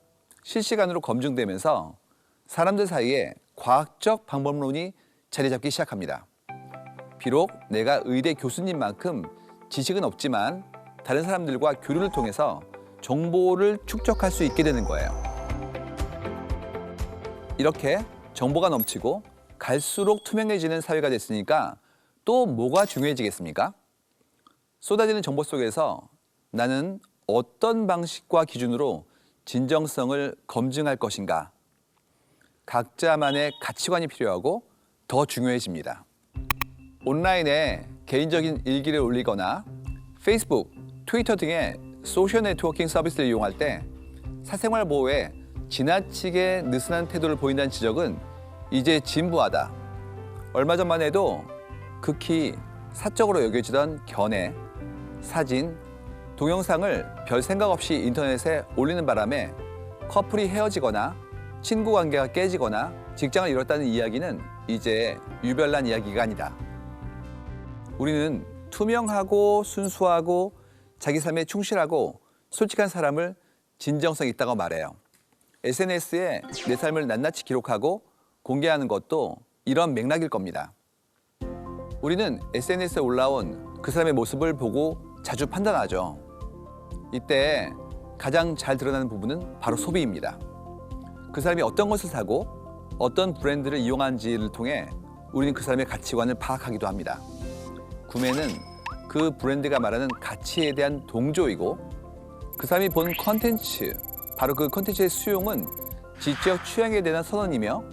실시간으로 검증되면서 사람들 사이에 과학적 방법론이 자리 잡기 시작합니다. 비록 내가 의대 교수님만큼 지식은 없지만 다른 사람들과 교류를 통해서 정보를 축적할 수 있게 되는 거예요. 이렇게 정보가 넘치고 갈수록 투명해지는 사회가 됐으니까 또 뭐가 중요해지겠습니까? 쏟아지는 정보 속에서 나는 어떤 방식과 기준으로 진정성을 검증할 것인가? 각자만의 가치관이 필요하고 더 중요해집니다. 온라인에 개인적인 일기를 올리거나 페이스북, 트위터 등의 소셜 네트워킹 서비스를 이용할 때 사생활 보호에 지나치게 느슨한 태도를 보인다는 지적은 이제 진부하다. 얼마 전만 해도 극히 사적으로 여겨지던 견해, 사진, 동영상을 별 생각 없이 인터넷에 올리는 바람에 커플이 헤어지거나 친구 관계가 깨지거나 직장을 잃었다는 이야기는 이제 유별난 이야기가 아니다. 우리는 투명하고 순수하고 자기 삶에 충실하고 솔직한 사람을 진정성 있다고 말해요. SNS에 내 삶을 낱낱이 기록하고 공개하는 것도 이런 맥락일 겁니다. 우리는 SNS에 올라온 그 사람의 모습을 보고 자주 판단하죠. 이때 가장 잘 드러나는 부분은 바로 소비입니다. 그 사람이 어떤 것을 사고 어떤 브랜드를 이용한지를 통해 우리는 그 사람의 가치관을 파악하기도 합니다. 구매는 그 브랜드가 말하는 가치에 대한 동조이고 그 사람이 본 컨텐츠, 바로 그 컨텐츠의 수용은 지적 취향에 대한 선언이며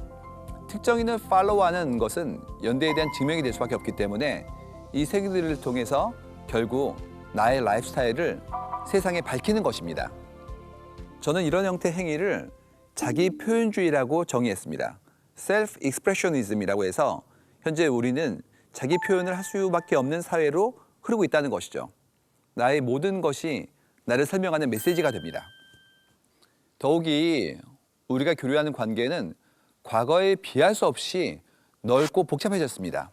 특정인을 팔로우하는 것은 연대에 대한 증명이 될 수밖에 없기 때문에 이 세계들을 통해서 결국 나의 라이프 스타일을 세상에 밝히는 것입니다. 저는 이런 형태의 행위를 자기 표현주의라고 정의했습니다. 셀프 익스프레셔니즘이라고 해서 현재 우리는 자기 표현을 할 수밖에 없는 사회로 흐르고 있다는 것이죠. 나의 모든 것이 나를 설명하는 메시지가 됩니다. 더욱이 우리가 교류하는 관계는 과거에 비할 수 없이 넓고 복잡해졌습니다.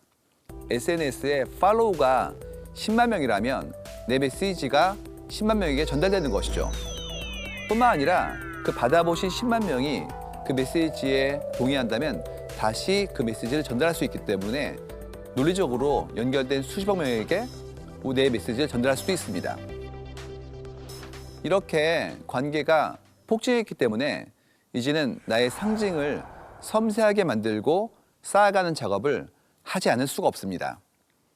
SNS에 팔로우가 10만 명이라면 내 메시지가 10만 명에게 전달되는 것이죠. 뿐만 아니라 그 받아보신 10만 명이 그 메시지에 동의한다면 다시 그 메시지를 전달할 수 있기 때문에 논리적으로 연결된 수십억 명에게 내 메시지를 전달할 수도 있습니다. 이렇게 관계가 폭증했기 때문에 이제는 나의 상징을 섬세하게 만들고 쌓아가는 작업을 하지 않을 수가 없습니다.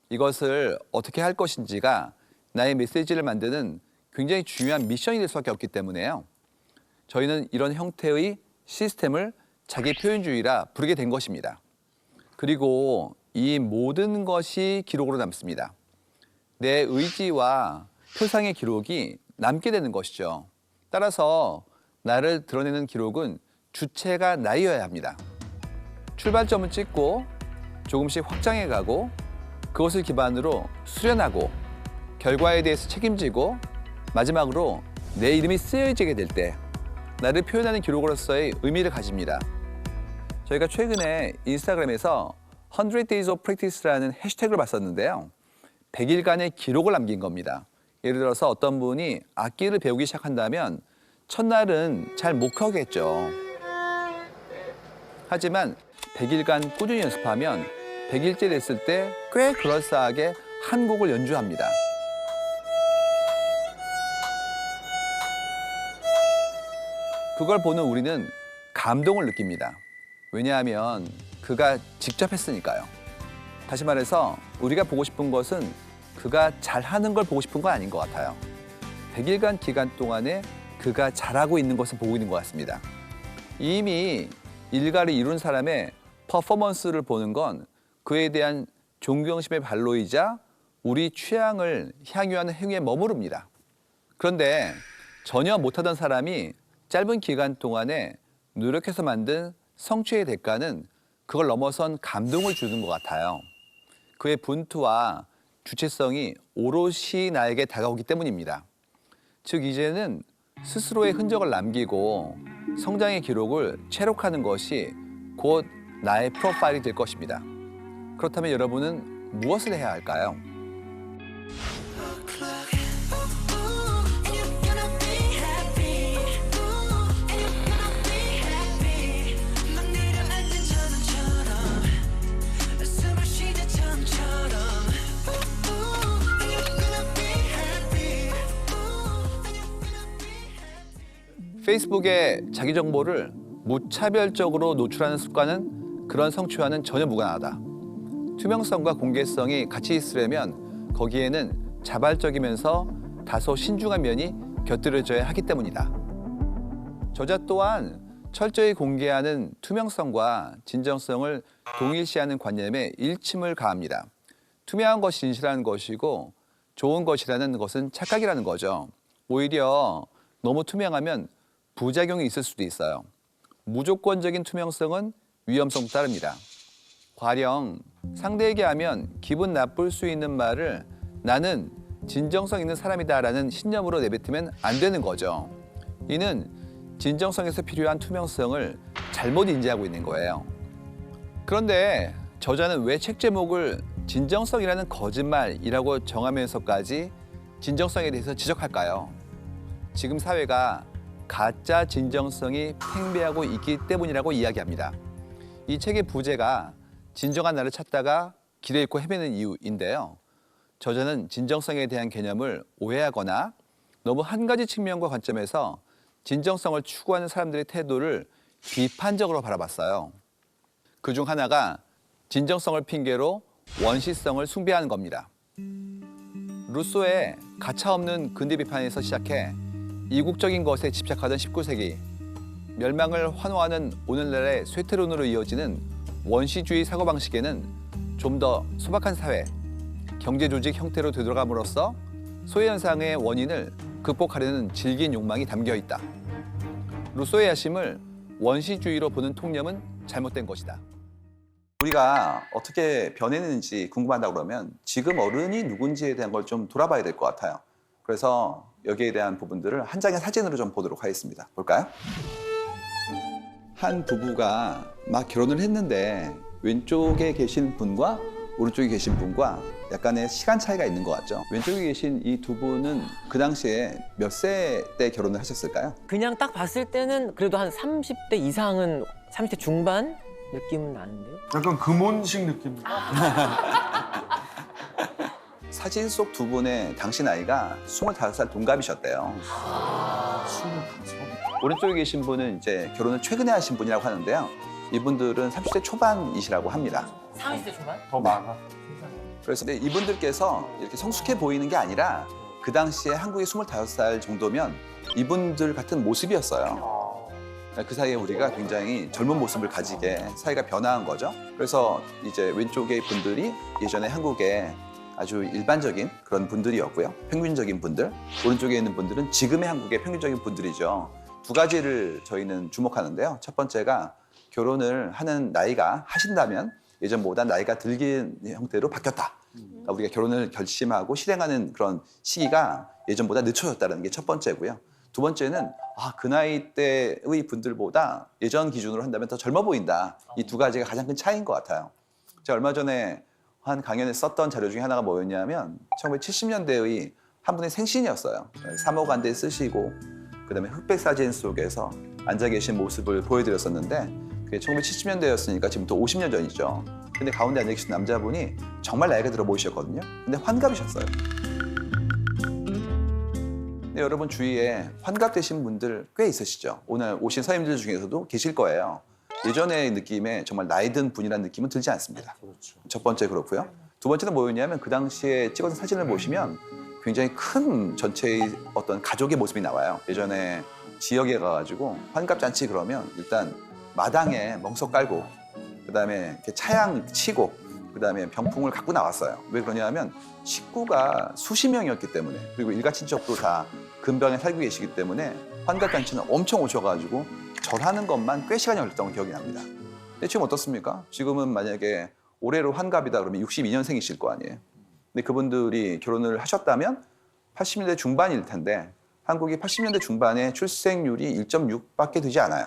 이것을 어떻게 할 것인지가 나의 메시지를 만드는 굉장히 중요한 미션이 될 수밖에 없기 때문에요. 저희는 이런 형태의 시스템을 자기 표현주의라 부르게 된 것입니다. 그리고 이 모든 것이 기록으로 남습니다. 내 의지와 표상의 기록이 남게 되는 것이죠. 따라서 나를 드러내는 기록은 주체가 나이어야 합니다. 출발점을 찍고 조금씩 확장해 가고 그것을 기반으로 수련하고 결과에 대해서 책임지고 마지막으로 내 이름이 쓰여지게 될 때 나를 표현하는 기록으로서의 의미를 가집니다. 저희가 최근에 인스타그램에서 100 Days of Practice라는 해시태그를 봤었는데요. 100일간의 기록을 남긴 겁니다. 예를 들어서 어떤 분이 악기를 배우기 시작한다면 첫날은 잘 못 하겠죠. 하지만 100일간 꾸준히 연습하면 100일째 됐을 때 꽤 그럴싸하게 한 곡을 연주합니다. 그걸 보는 우리는 감동을 느낍니다. 왜냐하면 그가 직접 했으니까요. 다시 말해서 우리가 보고 싶은 것은 그가 잘하는 걸 보고 싶은 건 아닌 것 같아요. 100일간 기간 동안에 그가 잘하고 있는 것을 보고 있는 것 같습니다. 이미 일가를 이룬 사람의 퍼포먼스를 보는 건 그에 대한 존경심의 발로이자 우리 취향을 향유하는 행위에 머무릅니다. 그런데 전혀 못하던 사람이 짧은 기간 동안에 노력해서 만든 성취의 대가는 그걸 넘어선 감동을 주는 것 같아요. 그의 분투와 주체성이 오롯이 나에게 다가오기 때문입니다. 즉 이제는 스스로의 흔적을 남기고 성장의 기록을 체록하는 것이 곧 나의 프로파일이 될 것입니다. 그렇다면 여러분은 무엇을 해야 할까요? 페이스북에 자기 정보를 무차별적으로 노출하는 습관은 그런 성취와는 전혀 무관하다. 투명성과 공개성이 같이 있으려면 거기에는 자발적이면서 다소 신중한 면이 곁들여져야 하기 때문이다. 저자 또한 철저히 공개하는 투명성과 진정성을 동일시하는 관념에 일침을 가합니다. 투명한 것이 진실한 것이고 좋은 것이라는 것은 착각이라는 거죠. 오히려 너무 투명하면 부작용이 있을 수도 있어요. 무조건적인 투명성은 위험성도 따릅니다. 가령 상대에게 하면 기분 나쁠 수 있는 말을 나는 진정성 있는 사람이다라는 신념으로 내뱉으면 안 되는 거죠. 이는 진정성에서 필요한 투명성을 잘못 인지하고 있는 거예요. 그런데 저자는 왜 책 제목을 진정성이라는 거짓말이라고 정하면서까지 진정성에 대해서 지적할까요? 지금 사회가 가짜 진정성이 팽배하고 있기 때문이라고 이야기합니다. 이 책의 부제가 진정한 나를 찾다가 길을 잃고 헤매는 이유인데요. 저자는 진정성에 대한 개념을 오해하거나 너무 한 가지 측면과 관점에서 진정성을 추구하는 사람들의 태도를 비판적으로 바라봤어요. 그중 하나가 진정성을 핑계로 원시성을 숭배하는 겁니다. 루소의 가차없는 근대 비판에서 시작해 이국적인 것에 집착하던 19세기, 멸망을 환호하는 오늘날의 쇠퇴론으로 이어지는 원시주의 사고방식에는 좀 더 소박한 사회, 경제조직 형태로 되돌아감으로써 소외현상의 원인을 극복하려는 질긴 욕망이 담겨 있다. 루소의 야심을 원시주의로 보는 통념은 잘못된 것이다. 우리가 어떻게 변했는지 궁금하다 그러면 지금 어른이 누군지에 대한 걸 좀 돌아봐야 될 것 같아요. 그래서 여기에 대한 부분들을 한 장의 사진으로 좀 보도록 하겠습니다. 볼까요? 한 부부가 막 결혼을 했는데 왼쪽에 계신 분과 오른쪽에 계신 분과 약간의 시간 차이가 있는 것 같죠. 왼쪽에 계신 이 두 분은 그 당시에 몇 세 때 결혼을 하셨을까요? 그냥 딱 봤을 때는 그래도 한 30대 이상은 30대 중반 느낌은 나는데요. 약간 금혼식 느낌. 사진 속 두 분의 당시 나이가 25살 동갑이셨대요. 25. 오른쪽에 계신 분은 이제 결혼을 최근에 하신 분이라고 하는데요. 이분들은 30대 초반이시라고 합니다. 30대 중반? 더 많아. 그래서 근데 이분들께서 이렇게 성숙해 보이는 게 아니라 그 당시에 한국이 25살 정도면 이분들 같은 모습이었어요. 그 사이에 우리가 굉장히 젊은 모습을 가지게 사회가 변화한 거죠. 그래서 이제 왼쪽의 분들이 예전에 한국에 아주 일반적인 그런 분들이었고요. 평균적인 분들. 오른쪽에 있는 분들은 지금의 한국의 평균적인 분들이죠. 두 가지를 저희는 주목하는데요. 첫 번째가 결혼을 하는 나이가 하신다면 예전보다 나이가 들긴 형태로 바뀌었다. 그러니까 우리가 결혼을 결심하고 실행하는 그런 시기가 예전보다 늦춰졌다는 게 첫 번째고요. 두 번째는 그 나이 때의 분들보다 예전 기준으로 한다면 더 젊어 보인다. 이 두 가지가 가장 큰 차이인 것 같아요. 제가 얼마 전에 한 강연에 썼던 자료 중에 하나가 뭐였냐면 1970년대의 한 분의 생신이었어요. 사모간대 쓰시고 그다음에 흑백 사진 속에서 앉아 계신 모습을 보여드렸었는데 그게 1970년대였으니까 지금부터 50년 전이죠. 근데 가운데 앉아 계신 남자분이 정말 나이가 들어 보이셨거든요. 근데 환갑이셨어요. 근데 여러분 주위에 환갑되신 분들 꽤 있으시죠? 오늘 오신 선생님들 중에서도 계실 거예요. 예전의 느낌에 정말 나이 든 분이라는 느낌은 들지 않습니다. 첫 번째 그렇고요. 두 번째는 뭐였냐면 그 당시에 찍어둔 사진을 보시면 굉장히 큰 전체의 어떤 가족의 모습이 나와요. 예전에 지역에 가가지고 환갑잔치 그러면 일단 마당에 멍석 깔고 그다음에 이렇게 차양 치고 그다음에 병풍을 갖고 나왔어요. 왜 그러냐면 식구가 수십 명이었기 때문에 그리고 일가 친척도 다 근방에 살고 계시기 때문에 환갑잔치는 엄청 오셔가지고 절하는 것만 꽤 시간이 걸렸던 기억이 납니다. 근데 지금 어떻습니까? 지금은 만약에 올해로 환갑이다 그러면 62년생이실 거 아니에요. 근데 그분들이 결혼을 하셨다면 80년대 중반일 텐데 한국이 80년대 중반에 출생률이 1.6밖에 되지 않아요.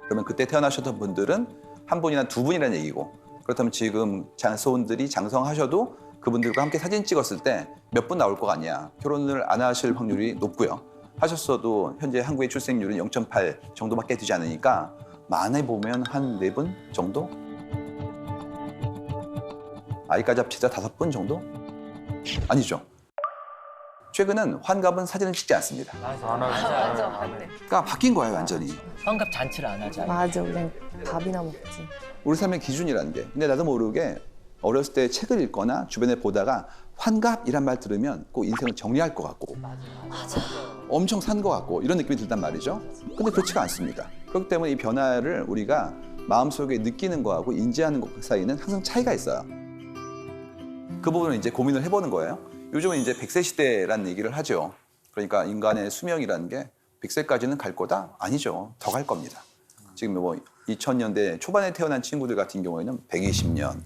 그러면 그때 태어나셨던 분들은 한 분이나 두 분이라는 얘기고 그렇다면 지금 장소원들이 장성하셔도 그분들과 함께 사진 찍었을 때 몇 분 나올 거 아니야. 결혼을 안 하실 확률이 높고요. 하셨어도 현재 한국의 출생률은 0.8 정도밖에 되지 않으니까 많이 보면 한 4분 정도? 아이까지 합치자 5분 정도? 아니죠. 최근은 환갑은 사진을 찍지 않습니다. 맞아. 그러니까 바뀐 거예요, 완전히. 환갑 잔치를 안 하잖아. 맞아, 그냥 밥이나 먹지. 우리 삶의 기준이라는 게. 근데 나도 모르게 어렸을 때 책을 읽거나 주변에 보다가 환갑이란 말 들으면 꼭 인생을 정리할 것 같고 엄청 산 것 같고 이런 느낌이 들단 말이죠. 근데 그렇지가 않습니다. 그렇기 때문에 이 변화를 우리가 마음속에 느끼는 거하고 인지하는 것 사이는 항상 차이가 있어요. 그 부분을 이제 고민을 해보는 거예요. 요즘은 이제 100세 시대라는 얘기를 하죠. 그러니까 인간의 수명이라는 게 100세까지는 갈 거다? 아니죠. 더 갈 겁니다. 지금 뭐 2000년대 초반에 태어난 친구들 같은 경우에는 120년,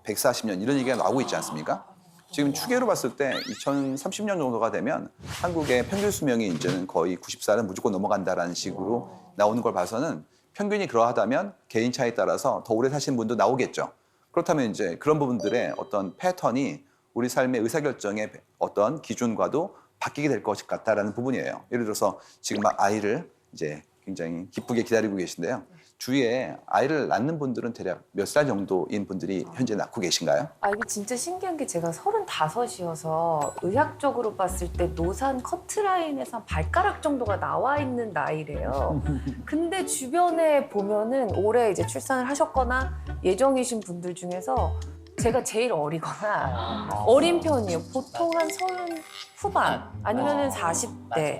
140년 이런 얘기가 나오고 있지 않습니까? 지금 추계로 봤을 때 2030년 정도가 되면 한국의 평균 수명이 이제는 거의 90살은 무조건 넘어간다라는 식으로 나오는 걸 봐서는 평균이 그러하다면 개인 차에 따라서 더 오래 사시는 분도 나오겠죠. 그렇다면 이제 그런 부분들의 어떤 패턴이 우리 삶의 의사결정의 어떤 기준과도 바뀌게 될 것 같다라는 부분이에요. 예를 들어서 지금 막 아이를 이제 굉장히 기쁘게 기다리고 계신데요. 주위에 아이를 낳는 분들은 대략 몇 살 정도인 분들이 현재 낳고 계신가요? 이게 진짜 신기한 게 제가 35이어서 의학적으로 봤을 때 노산 커트라인에서 한 발가락 정도가 나와 있는 나이래요. 근데 주변에 보면은 올해 이제 출산을 하셨거나 예정이신 분들 중에서 제가 제일 어리거나 어린 편이에요. 보통 한 30 후반 아니면은 40대.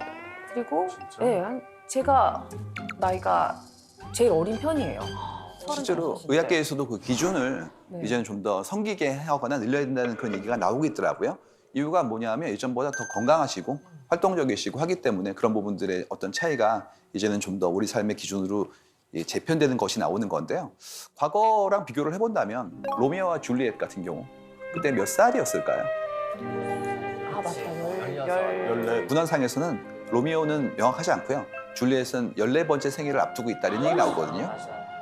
그리고 제가 나이가 제일 어린 편이에요. 실제로 35대. 의학계에서도 그 기준을 네. 이제는 좀 더 성기게 하거나 늘려야 된다는 그런 얘기가 나오고 있더라고요. 이유가 뭐냐면 예전보다 더 건강하시고 활동적이시고 하기 때문에 그런 부분들의 어떤 차이가 이제는 좀 더 우리 삶의 기준으로 재편되는 것이 나오는 건데요. 과거랑 비교를 해본다면 로미오와 줄리엣 같은 경우 그때 몇 살이었을까요? 맞다. 14. 문헌상에서는 로미오는 명확하지 않고요. 줄리엣은 14번째 생일을 앞두고 있다는 얘기 나오거든요.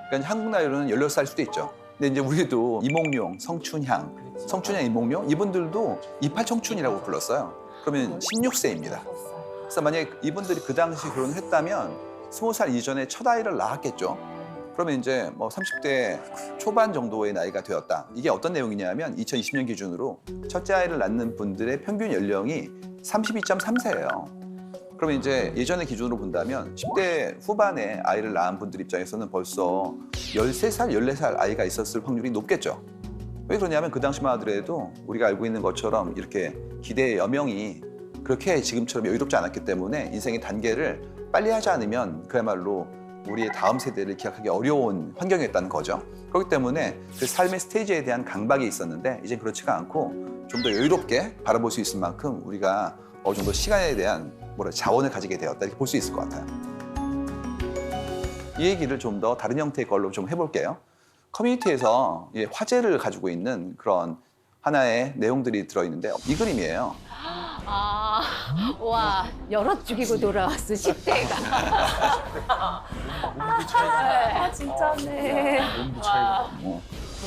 그러니까 한국 나이로는 16살 수도 있죠. 근데 이제 우리도 이몽룡, 성춘향, 이몽룡 이분들도 28 청춘이라고 불렀어요. 그러면 16세입니다. 그래서 만약에 이분들이 그 당시 결혼을 했다면 20살 이전에 첫 아이를 낳았겠죠. 그러면 이제 뭐 30대 초반 정도의 나이가 되었다. 이게 어떤 내용이냐면 2020년 기준으로 첫째 아이를 낳는 분들의 평균 연령이 32.3세예요. 그러면 이제 예전의 기준으로 본다면 10대 후반에 아이를 낳은 분들 입장에서는 벌써 13살, 14살 아이가 있었을 확률이 높겠죠. 왜 그러냐면 그 당시만 하더라도 우리가 알고 있는 것처럼 이렇게 기대의 여명이 그렇게 지금처럼 여유롭지 않았기 때문에 인생의 단계를 빨리 하지 않으면 그야말로 우리의 다음 세대를 기약하기 어려운 환경이었다는 거죠. 그렇기 때문에 그 삶의 스테이지에 대한 강박이 있었는데 이제 그렇지가 않고 좀 더 여유롭게 바라볼 수 있을 만큼 우리가 어느 정도 시간에 대한 자원을 가지게 되었다 이렇게 볼 수 있을 것 같아요. 이 얘기를 좀 더 다른 형태의 걸로 좀 해볼게요. 커뮤니티에서 화제를 가지고 있는 그런 하나의 내용들이 들어있는데 이 그림이에요. 와, 여럿 죽이고 돌아왔어, 10대가. 아, 진짜네.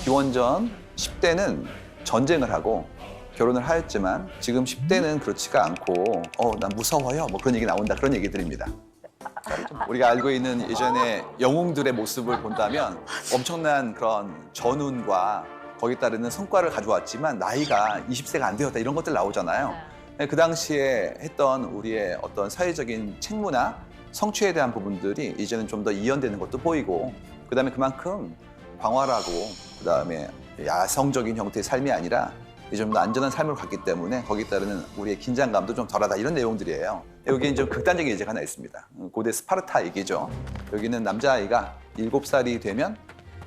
기원전 10대는 전쟁을 하고 결혼을 하였지만 지금 10대는 그렇지가 않고 난 무서워요 뭐 그런 얘기 나온다 그런 얘기들입니다. 우리가 알고 있는 예전의 영웅들의 모습을 본다면 엄청난 그런 전운과 거기에 따르는 성과를 가져왔지만 나이가 20세가 안 되었다 이런 것들 나오잖아요. 그 당시에 했던 우리의 어떤 사회적인 책무나 성취에 대한 부분들이 이제는 좀 더 이연되는 것도 보이고 그다음에 그만큼 광활하고 그다음에 야성적인 형태의 삶이 아니라 좀 더 안전한 삶을 갖기 때문에 거기에 따르는 우리의 긴장감도 좀 덜하다 이런 내용들이에요. 여기에 좀 극단적인 예제가 하나 있습니다. 고대 스파르타 얘기죠. 여기는 남자아이가 7살이 되면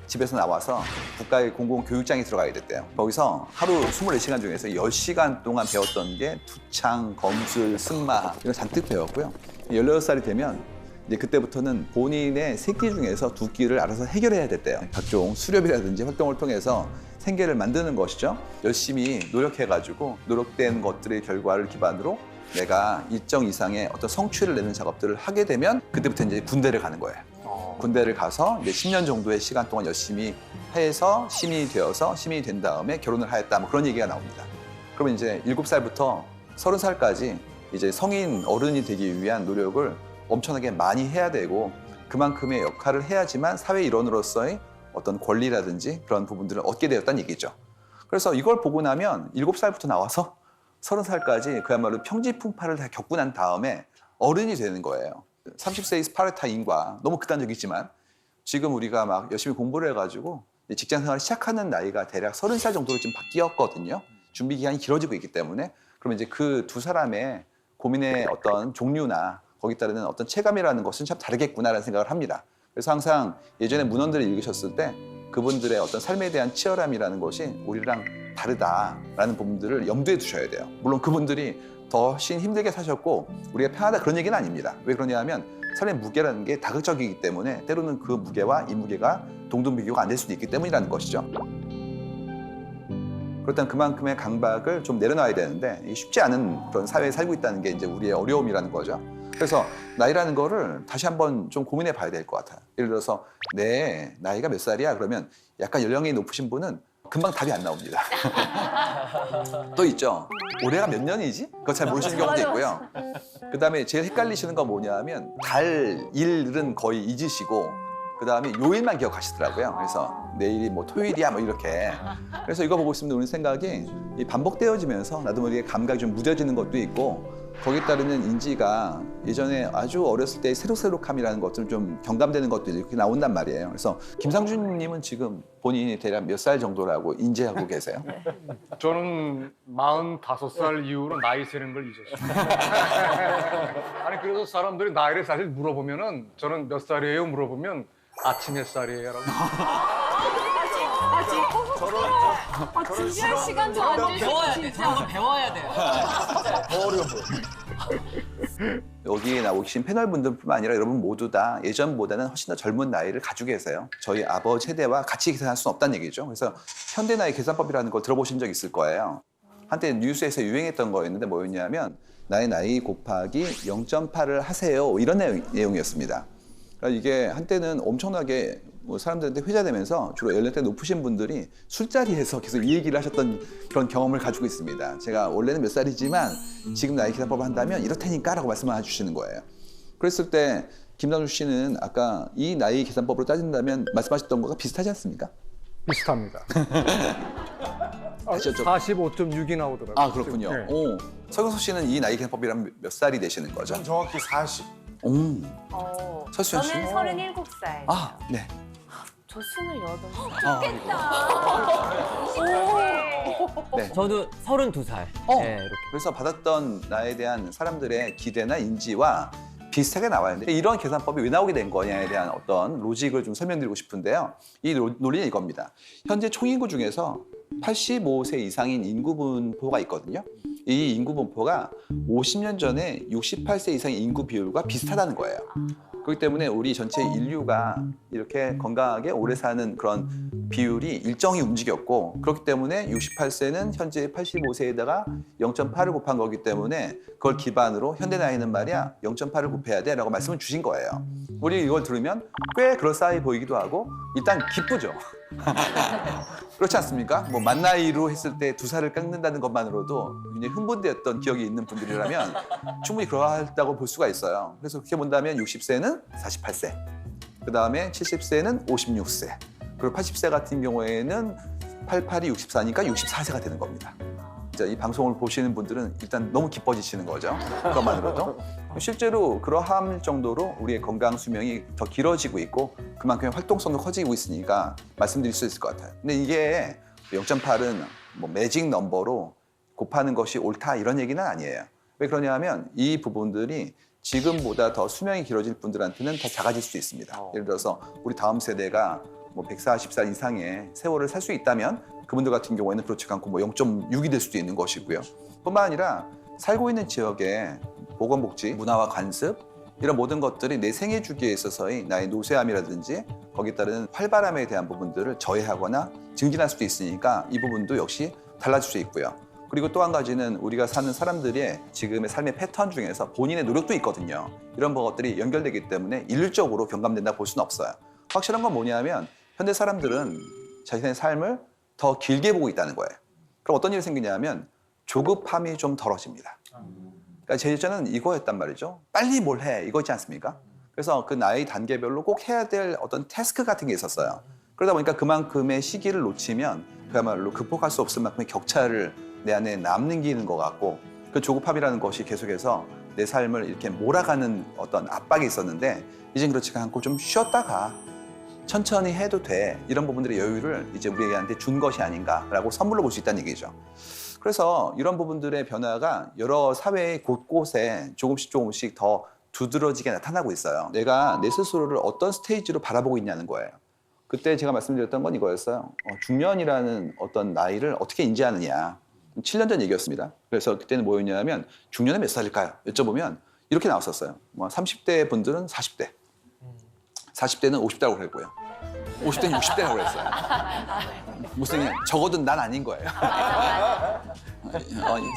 집에서 나와서 국가의 공공교육장에 들어가야 됐대요. 거기서 하루 24시간 중에서 10시간 동안 배웠던 게 투창, 검술, 승마 이런 잔뜩 배웠고요. 16살이 되면 이제 그때부터는 본인의 새끼 중에서 2끼를 알아서 해결해야 됐대요. 각종 수렵이라든지 활동을 통해서 생계를 만드는 것이죠. 열심히 노력해가지고 노력된 것들의 결과를 기반으로 내가 일정 이상의 어떤 성취를 내는 작업들을 하게 되면 그때부터 이제 군대를 가는 거예요. 군대를 가서 이제 10년 정도의 시간 동안 열심히 해서 시민이 되어서 시민이 된 다음에 결혼을 하였다 뭐 그런 얘기가 나옵니다. 그러면 이제 7살부터 30살까지 이제 성인 어른이 되기 위한 노력을 엄청나게 많이 해야 되고 그만큼의 역할을 해야지만 사회 일원으로서의 어떤 권리라든지 그런 부분들을 얻게 되었다는 얘기죠. 그래서 이걸 보고 나면 7살부터 나와서 30살까지 그야말로 평지풍파를 다 겪고 난 다음에 어른이 되는 거예요. 30세의 스파르타인과 너무 극단적이지만 지금 우리가 막 열심히 공부를 해가지고 직장 생활을 시작하는 나이가 대략 30살 정도로 지금 바뀌었거든요. 준비 기간이 길어지고 있기 때문에 그러면 이제 그 두 사람의 고민의 어떤 종류나 거기에 따르는 어떤 체감이라는 것은 참 다르겠구나라는 생각을 합니다. 그래서 항상 예전에 문헌들을 읽으셨을 때 그분들의 어떤 삶에 대한 치열함이라는 것이 우리랑 다르다라는 부분들을 염두에 두셔야 돼요. 물론 그분들이 더 힘들게 사셨고 우리가 편하다 그런 얘기는 아닙니다. 왜 그러냐 하면 삶의 무게라는 게 다각적이기 때문에 때로는 그 무게와 이 무게가 동등비교가 안 될 수도 있기 때문이라는 것이죠. 그렇다면 그만큼의 강박을 좀 내려놔야 되는데 쉽지 않은 그런 사회에 살고 있다는 게 이제 우리의 어려움이라는 거죠. 그래서 나이라는 거를 다시 한번 좀 고민해 봐야 될 것 같아요. 예를 들어서 내 나이가 몇 살이야? 그러면 약간 연령이 높으신 분은 금방 답이 안 나옵니다. 또 있죠. 올해가 몇 년이지? 그거 잘 모르시는 경우도 있고요. 그다음에 제일 헷갈리시는 건 뭐냐 하면 달, 일은 거의 잊으시고 그다음에 요일만 기억하시더라고요. 그래서 내일이 뭐 토요일이야 뭐 이렇게. 그래서 이거 보고 있으면 우리 생각이 이 반복되어지면서 나도 모르게 감각이 좀 무뎌지는 것도 있고 거기에 따르는 인지가 예전에 아주 어렸을 때의 새록새록함이라는 것들 좀 경감되는 것들이 이렇게 나온단 말이에요. 그래서 김상준님은 지금 본인이 대략 몇 살 정도라고 인지하고 계세요? 저는 45살 이후로 나이 세는 걸 잊었어요. 아니 그래서 사람들이 나이를 사실 물어보면은 저는 몇 살이에요 물어보면 아침 몇 살이에요 라고. 진지한 시간도 안 배워야 돼. 저거 배워야 돼요. 여기에 나오신 패널분들뿐만 아니라 여러분 모두 다 예전보다는 훨씬 더 젊은 나이를 가지고 계세요. 저희 아버지 세대와 같이 계산할 수는 없다는 얘기죠. 그래서 현대 나이 계산법이라는 걸 들어보신 적 있을 거예요. 한때 뉴스에서 유행했던 거였는데 뭐였냐면 나의 나이 곱하기 0.8을 하세요. 이런 내용이었습니다. 그러니까 이게 한때는 엄청나게 뭐 사람들한테 회자되면서 주로 연령대 높으신 분들이 술자리에서 계속 이 얘기를 하셨던 그런 경험을 가지고 있습니다. 제가 원래는 몇 살이지만 지금 나이 계산법을 한다면 이렇다니까 라고 말씀을 해주시는 거예요. 그랬을 때 김상준 씨는 아까 이 나이 계산법으로 따진다면 말씀하셨던 거가 비슷하지 않습니까? 비슷합니다. 아시죠? 45.6이 나오더라고요. 아 그렇군요. 네. 오, 서경석 씨는 이 나이 계산법이라면 몇 살이 되시는 거죠? 전 정확히 40. 오, 설수연 씨? 저는 37살. 아, 네. 저 28살. 네. 저도 32살. 네, 이렇게. 그래서 받았던 나에 대한 사람들의 기대나 인지와 비슷하게 나와있는데 이런 계산법이 왜 나오게 된 거냐에 대한 어떤 로직을 좀 설명드리고 싶은데요. 이 논리는 이겁니다. 현재 총인구 중에서 85세 이상인 인구 분포가 있거든요. 이 인구 분포가 50년 전에 68세 이상의 인구 비율과 비슷하다는 거예요. 그렇기 때문에 우리 전체 인류가 이렇게 건강하게 오래 사는 그런 비율이 일정히 움직였고 그렇기 때문에 68세는 현재 85세에다가 0.8을 곱한 거기 때문에 그걸 기반으로 현대 나이는 말이야 0.8을 곱해야 돼 라고 말씀을 주신 거예요. 우리 이걸 들으면 꽤 그럴싸해 보이기도 하고 일단 기쁘죠. 그렇지 않습니까? 뭐 만 나이로 했을 때 2살을 깎는다는 것만으로도 굉장히 흥분되었던 기억이 있는 분들이라면 충분히 그러하다고 볼 수가 있어요. 그래서 그렇게 본다면 60세는 48세, 그 다음에 70세는 56세, 그리고 80세 같은 경우에는 88이 64니까 64세가 되는 겁니다. 이 방송을 보시는 분들은 일단 너무 기뻐지시는 거죠. 그것만으로도. 실제로 그러할 정도로 우리의 건강 수명이 더 길어지고 있고 그만큼 활동성도 커지고 있으니까 말씀드릴 수 있을 것 같아요. 근데 이게 0.8은 뭐 매직 넘버로 곱하는 것이 옳다 이런 얘기는 아니에요. 왜 그러냐면 이 부분들이 지금보다 더 수명이 길어질 분들한테는 더 작아질 수도 있습니다. 예를 들어서 우리 다음 세대가 뭐 140살 이상의 세월을 살 수 있다면 그분들 같은 경우에는 그렇지 않고 뭐 0.6이 될 수도 있는 것이고요. 뿐만 아니라 살고 있는 지역의 보건복지, 문화와 관습 이런 모든 것들이 내 생애 주기에 있어서의 나의 노쇠함이라든지 거기에 따른 활발함에 대한 부분들을 저해하거나 증진할 수도 있으니까 이 부분도 역시 달라질 수 있고요. 그리고 또 한 가지는 우리가 사는 사람들의 지금의 삶의 패턴 중에서 본인의 노력도 있거든요. 이런 것들이 연결되기 때문에 일률적으로 경감된다고 볼 수는 없어요. 확실한 건 뭐냐면 현대 사람들은 자신의 삶을 더 길게 보고 있다는 거예요. 그럼 어떤 일이 생기냐면 조급함이 좀 덜어집니다. 그러니까 제 입장은 이거였단 말이죠. 빨리 뭘 해 이거지 않습니까? 그래서 그 나이 단계별로 꼭 해야 될 어떤 태스크 같은 게 있었어요. 그러다 보니까 그만큼의 시기를 놓치면 그야말로 극복할 수 없을 만큼의 격차를 내 안에 남기는 것 같고 그 조급함이라는 것이 계속해서 내 삶을 이렇게 몰아가는 어떤 압박이 있었는데 이젠 그렇지가 않고 좀 쉬었다가 천천히 해도 돼 이런 부분들의 여유를 이제 우리한테 준 것이 아닌가라고 선물로 볼 수 있다는 얘기죠. 그래서 이런 부분들의 변화가 여러 사회의 곳곳에 조금씩 더 두드러지게 나타나고 있어요. 내가 내 스스로를 어떤 스테이지로 바라보고 있냐는 거예요. 그때 제가 말씀드렸던 건 이거였어요. 중년이라는 어떤 나이를 어떻게 인지하느냐. 7년 전 얘기였습니다. 그래서 그때는 뭐였냐면 중년은 몇 살일까요? 여쭤보면 이렇게 나왔었어요. 뭐 30대 분들은 40대, 40대는 50대라고 그랬고요. 50대는 60대라고 그랬어요. 무슨 적어도 난 아닌 거예요.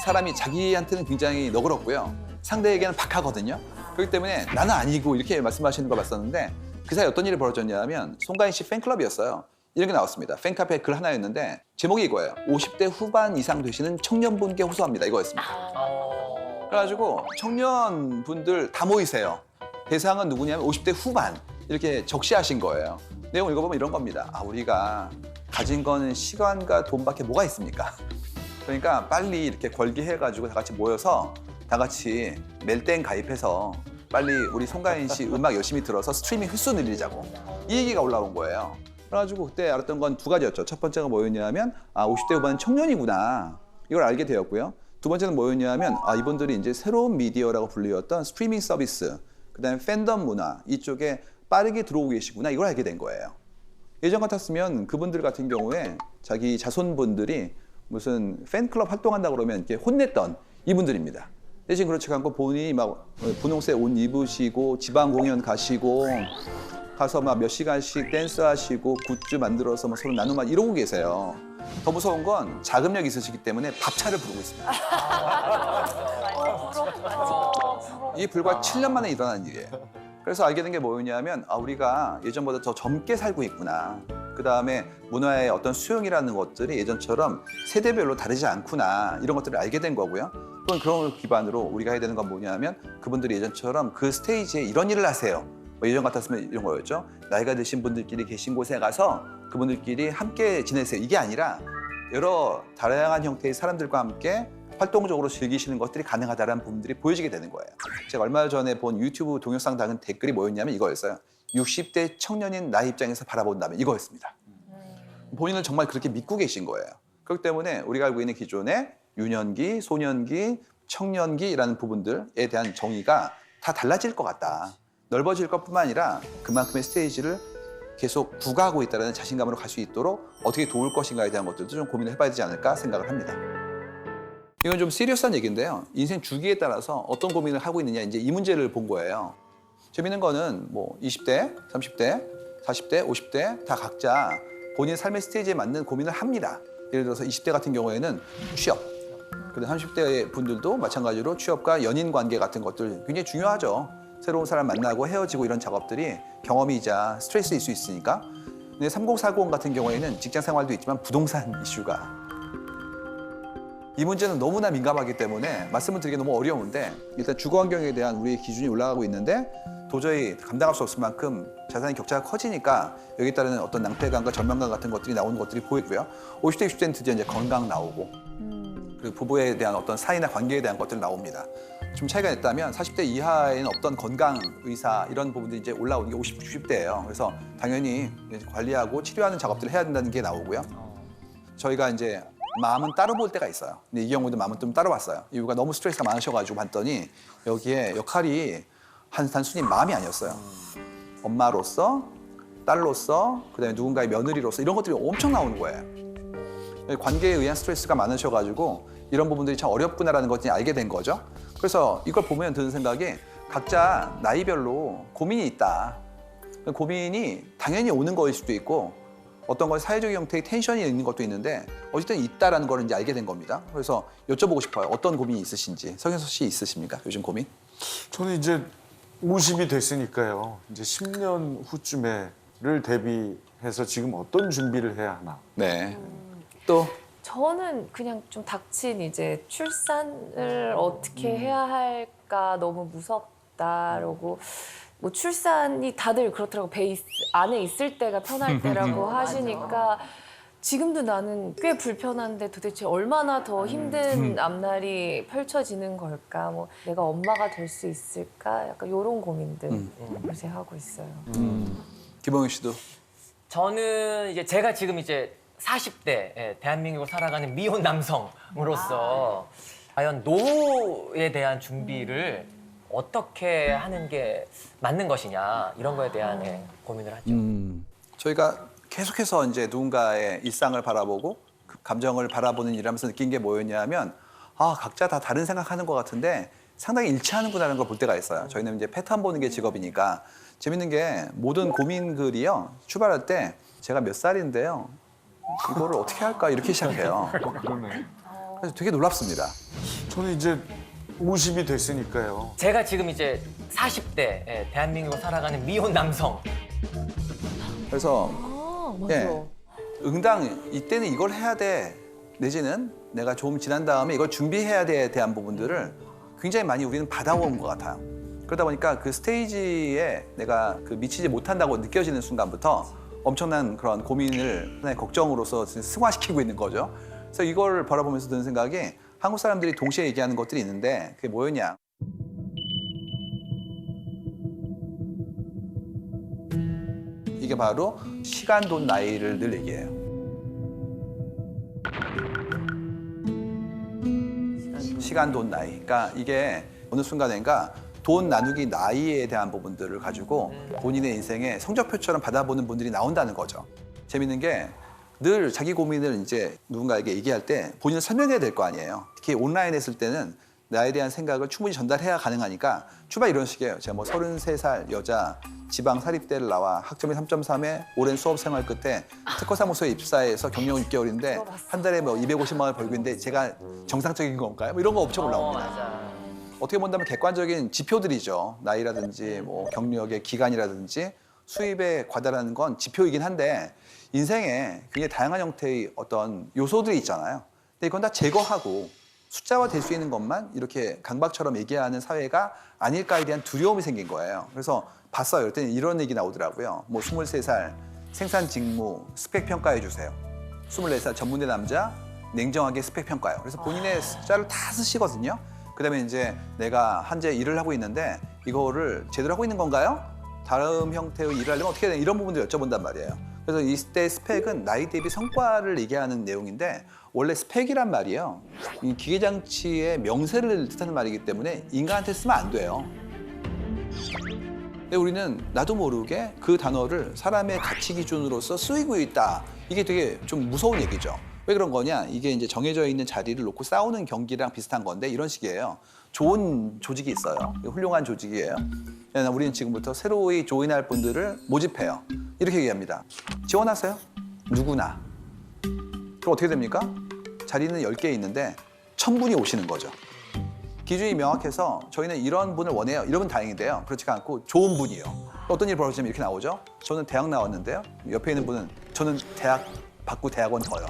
사람이 자기한테는 굉장히 너그럽고요. 상대에게는 박하거든요. 그렇기 때문에 나는 아니고 이렇게 말씀하시는 걸 봤었는데 그 사이 어떤 일이 벌어졌냐면 송가인 씨 팬클럽이었어요. 이런 게 나왔습니다. 팬카페 글 하나였는데 제목이 이거예요. 50대 후반 이상 되시는 청년분께 호소합니다. 이거였습니다. 그래가지고 청년분들 다 모이세요. 대상은 누구냐면 50대 후반 이렇게 적시하신 거예요. 내용 읽어보면 이런 겁니다. 우리가 가진 건 시간과 돈밖에 뭐가 있습니까? 그러니까 빨리 이렇게 걸기해가지고 다 같이 모여서 다 같이 멜땡 가입해서 빨리 우리 송가인 씨 음악 열심히 들어서 스트리밍 횟수 늘리자고 이 얘기가 올라온 거예요. 그래가지고 그때 알았던 건 두 가지였죠. 첫 번째가 뭐였냐면 50대 후반은 청년이구나 이걸 알게 되었고요. 두 번째는 뭐였냐면 이분들이 이제 새로운 미디어라고 불리웠던 스트리밍 서비스 그다음에 팬덤 문화 이쪽에 빠르게 들어오고 계시구나 이걸 알게 된 거예요. 예전 같았으면 그분들 같은 경우에 자기 자손분들이 무슨 팬클럽 활동한다고 그러면 이렇게 혼냈던 이분들입니다. 대신 그렇지 않고 본인이 막 분홍색 옷 입으시고 지방 공연 가시고 가서 막 몇 시간씩 댄스하시고 굿즈 만들어서 막 서로 나누고 막 이러고 계세요. 더 무서운 건 자금력이 있으시기 때문에 밥차를 부르고 있습니다. 이게 불과 7년 만에 일어난 일이에요. 그래서 알게 된 게 뭐였냐면 우리가 예전보다 더 젊게 살고 있구나. 그다음에 문화의 어떤 수용이라는 것들이 예전처럼 세대별로 다르지 않구나. 이런 것들을 알게 된 거고요. 또는 그런 걸 기반으로 우리가 해야 되는 건 뭐냐면 그분들이 예전처럼 그 스테이지에 이런 일을 하세요. 예전 같았으면 이런 거였죠. 나이가 드신 분들끼리 계신 곳에 가서 그분들끼리 함께 지내세요. 이게 아니라 여러 다양한 형태의 사람들과 함께 활동적으로 즐기시는 것들이 가능하다는 부분들이 보여지게 되는 거예요. 제가 얼마 전에 본 유튜브 동영상 다은 댓글이 뭐였냐면 이거였어요. 60대 청년인 나의 입장에서 바라본다면 이거였습니다. 본인을 정말 그렇게 믿고 계신 거예요. 그렇기 때문에 우리가 알고 있는 기존의 유년기, 소년기, 청년기라는 부분들에 대한 정의가 다 달라질 것 같다. 넓어질 것뿐만 아니라 그만큼의 스테이지를 계속 구가하고 있다는 자신감으로 갈 수 있도록 어떻게 도울 것인가에 대한 것들도 좀 고민을 해봐야 되지 않을까 생각을 합니다. 이건 좀 시리어스한 얘기인데요. 인생 주기에 따라서 어떤 고민을 하고 있느냐 이제 이 문제를 본 거예요. 재밌는 거는 뭐 20대, 30대, 40대, 50대 다 각자 본인 삶의 스테이지에 맞는 고민을 합니다. 예를 들어서 20대 같은 경우에는 취업, 그리고 30대 분들도 마찬가지로 취업과 연인 관계 같은 것들 굉장히 중요하죠. 새로운 사람 만나고 헤어지고 이런 작업들이 경험이자 스트레스일 수 있으니까. 근데 3040 같은 경우에는 직장 생활도 있지만 부동산 이슈가 이 문제는 너무나 민감하기 때문에 말씀을 드리기 너무 어려운데 일단 주거 환경에 대한 우리의 기준이 올라가고 있는데 도저히 감당할 수 없을 만큼 자산의 격차가 커지니까 여기에 따르는 어떤 낭패감과 전망감 같은 것들이 나오는 것들이 보이고요. 50대, 60대는 드디어 이제 건강 나오고 그리고 부부에 대한 어떤 사이나 관계에 대한 것들이 나옵니다. 좀 차이가 있다면 40대 이하에는 어떤 건강, 의사 이런 부분들이 이제 올라오는 게 50, 60대예요. 그래서 당연히 관리하고 치료하는 작업들을 해야 된다는 게 나오고요. 저희가 이제 마음은 따로 볼 때가 있어요. 근데 이 경우도 마음은 좀 따로 봤어요. 이유가 너무 스트레스가 많으셔가지고 봤더니 여기에 역할이 단순히 마음이 아니었어요. 엄마로서, 딸로서, 그다음에 누군가의 며느리로서 이런 것들이 엄청 나오는 거예요. 관계에 의한 스트레스가 많으셔가지고 이런 부분들이 참 어렵구나라는 것을 알게 된 거죠. 그래서 이걸 보면 드는 생각이 각자 나이별로 고민이 있다. 고민이 당연히 오는 거일 수도 있고 어떤 건 사회적 형태의 텐션이 있는 것도 있는데 어쨌든 있다라는 걸 이제 알게 된 겁니다. 그래서 여쭤보고 싶어요. 어떤 고민이 있으신지. 성현석 씨 있으십니까? 요즘 고민? 저는 이제 50이 됐으니까요. 이제 10년 후쯤에를 대비해서 지금 어떤 준비를 해야 하나. 네. 또 저는 그냥 좀 닥친 이제 출산을 어떻게 해야 할까 너무 무섭다라고 뭐 출산이 다들 그렇더라고 안에 있을 때가 편할 때라고 하시니까 지금도 나는 꽤 불편한데 도대체 얼마나 더 힘든 앞날이 펼쳐지는 걸까 뭐 내가 엄마가 될 수 있을까 약간 이런 고민들 요새 하고 있어요. 김홍현 씨도 저는 이제 제가 지금 이제 40대 대한민국을 살아가는 미혼 남성으로서 과연 노후에 대한 준비를 어떻게 하는 게 맞는 것이냐 이런 거에 대한 고민을 하죠. 저희가 계속해서 이제 누군가의 일상을 바라보고 그 감정을 바라보는 일하면서 느낀 게 뭐였냐면 각자 다 다른 생각하는 것 같은데 상당히 일치하는구나라는 걸 볼 때가 있어요. 저희는 이제 패턴 보는 게 직업이니까 재밌는 게 모든 고민 글이요 출발할 때 제가 몇 살인데요 이거를 어떻게 할까 이렇게 시작해요. 그러네. 그래서 되게 놀랍습니다. 저는 이제 50이 됐으니까요. 제가 지금 이제 40대 대한민국을 살아가는 미혼 남성. 그래서 맞아. 응당 이때는 이걸 해야 돼 내지는 내가 좀 지난 다음에 이걸 준비해야 돼에 대한 부분들을 굉장히 많이 우리는 받아온 것 같아요. 그러다 보니까 그 스테이지에 내가 그 미치지 못한다고 느껴지는 순간부터 엄청난 그런 고민을 하나의 걱정으로서 승화시키고 있는 거죠. 그래서 이걸 바라보면서 드는 생각이 한국 사람들이 동시에 얘기하는 것들이 있는데 그게 뭐였냐. 이게 바로 시간, 돈, 나이를 늘 얘기해요. 시간, 돈, 나이. 그러니까 이게 어느 순간인가 돈 나누기 나이에 대한 부분들을 가지고 본인의 인생의 성적표처럼 받아보는 분들이 나온다는 거죠. 재밌는 게 늘 자기 고민을 이제 누군가에게 얘기할 때 본인을 설명해야 될 거 아니에요. 특히 온라인 했을 때는 나에 대한 생각을 충분히 전달해야 가능하니까 출발 이런 식이에요. 제가 뭐 33살 여자 지방 사립대를 나와 학점이 3.3에 오랜 수업 생활 끝에 특허사무소에 입사해서 경력 6개월인데 한 달에 뭐 250만 원을 벌고 있는데 제가 정상적인 건가요? 뭐 이런 거 엄청 올라옵니다. 맞아. 어떻게 본다면 객관적인 지표들이죠. 나이라든지 뭐 경력의 기간이라든지 수입에 과다라는 건 지표이긴 한데 인생에 굉장히 다양한 형태의 어떤 요소들이 있잖아요. 근데 이건 다 제거하고 숫자화 될 수 있는 것만 이렇게 강박처럼 얘기하는 사회가 아닐까에 대한 두려움이 생긴 거예요. 그래서 봤어요. 그랬더니 이런 얘기 나오더라고요. 뭐 23살 생산 직무 스펙 평가해 주세요. 24살 전문대 남자 냉정하게 스펙 평가요. 그래서 본인의 숫자를 다 쓰시거든요. 그다음에 이제 내가 현재 일을 하고 있는데 이거를 제대로 하고 있는 건가요? 다른 형태의 일을 하려면 어떻게 해야 되나 이런 부분들 여쭤본단 말이에요. 그래서 이때 스펙은 나이 대비 성과를 얘기하는 내용인데 원래 스펙이란 말이에요. 이 기계장치의 명세를 뜻하는 말이기 때문에 인간한테 쓰면 안 돼요. 근데 우리는 나도 모르게 그 단어를 사람의 가치 기준으로서 쓰이고 있다. 이게 되게 좀 무서운 얘기죠. 왜 그런 거냐? 이게 이제 정해져 있는 자리를 놓고 싸우는 경기랑 비슷한 건데 이런 식이에요. 좋은 조직이 있어요. 훌륭한 조직이에요. 우리는 지금부터 새로이 조인할 분들을 모집해요. 이렇게 얘기합니다. 지원하세요. 누구나. 그럼 어떻게 됩니까? 자리는 10개 있는데 1000분이 오시는 거죠. 기준이 명확해서 저희는 이런 분을 원해요. 이러면 다행인데요. 그렇지가 않고 좋은 분이요. 어떤 일이 벌어지면 이렇게 나오죠. 저는 대학 나왔는데요. 옆에 있는 분은 저는 대학 받고 대학원 더요.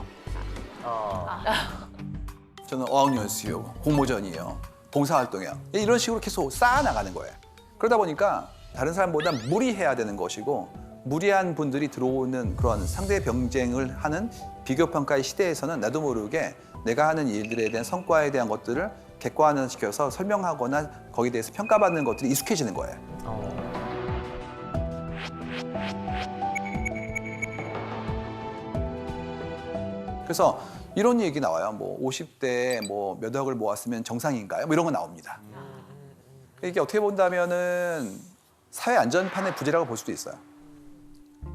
저는 어학연수요, 공모전이요, 봉사활동이요. 이런 식으로 계속 쌓아나가는 거예요. 그러다 보니까 다른 사람보다 무리해야 되는 것이고 무리한 분들이 들어오는 그런 상대 경쟁을 하는 비교평가의 시대에서는 나도 모르게 내가 하는 일들에 대한 성과에 대한 것들을 객관화시켜서 설명하거나 거기에 대해서 평가받는 것들이 익숙해지는 거예요. 그래서 이런 얘기 나와요. 뭐 50대에 뭐 몇 억을 모았으면 정상인가요? 뭐 이런 거 나옵니다. 이게 어떻게 본다면은 사회 안전판의 부재라고 볼 수도 있어요.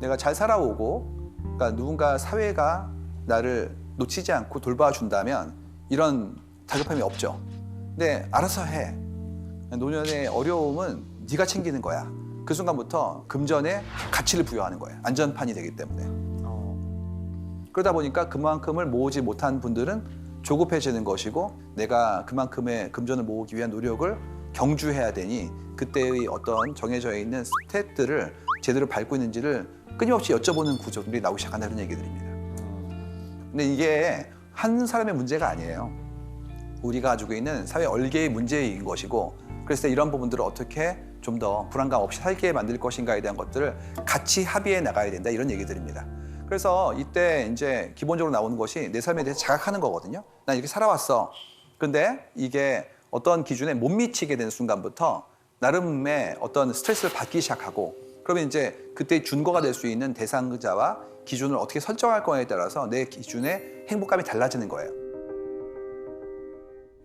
내가 잘 살아오고, 그러니까 누군가 사회가 나를 놓치지 않고 돌봐준다면 이런 다급함이 없죠. 근데 알아서 해. 노년의 어려움은 네가 챙기는 거야. 그 순간부터 금전에 가치를 부여하는 거예요. 안전판이 되기 때문에. 그러다 보니까 그만큼을 모으지 못한 분들은 조급해지는 것이고 내가 그만큼의 금전을 모으기 위한 노력을 경주해야 되니 그때의 어떤 정해져 있는 스탯들을 제대로 밟고 있는지를 끊임없이 여쭤보는 구조들이 나오기 시작한다는 얘기들입니다. 근데 이게 한 사람의 문제가 아니에요. 우리가 가지고 있는 사회 얼개의 문제인 것이고 그래서 이런 부분들을 어떻게 좀 더 불안감 없이 살게 만들 것인가에 대한 것들을 같이 합의해 나가야 된다 이런 얘기들입니다. 그래서 이때 이제 기본적으로 나오는 것이 내 삶에 대해서 자각하는 거거든요. 난 이렇게 살아왔어. 근데 이게 어떤 기준에 못 미치게 되는 순간부터 나름의 어떤 스트레스를 받기 시작하고 그러면 이제 그때 준거가 될 수 있는 대상자와 기준을 어떻게 설정할 거냐에 따라서 내 기준의 행복감이 달라지는 거예요.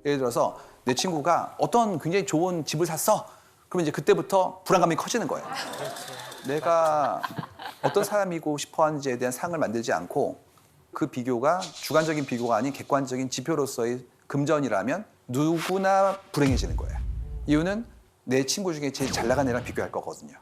예를 들어서 내 친구가 어떤 굉장히 좋은 집을 샀어. 그러면 이제 그때부터 불안감이 커지는 거예요. 내가 어떤 사람이고 싶어 하는지에 대한 상을 만들지 않고 그 비교가 주관적인 비교가 아닌 객관적인 지표로서의 금전이라면 누구나 불행해지는 거예요. 이유는 내 친구 중에 제일 잘 나간 애랑 비교할 거거든요.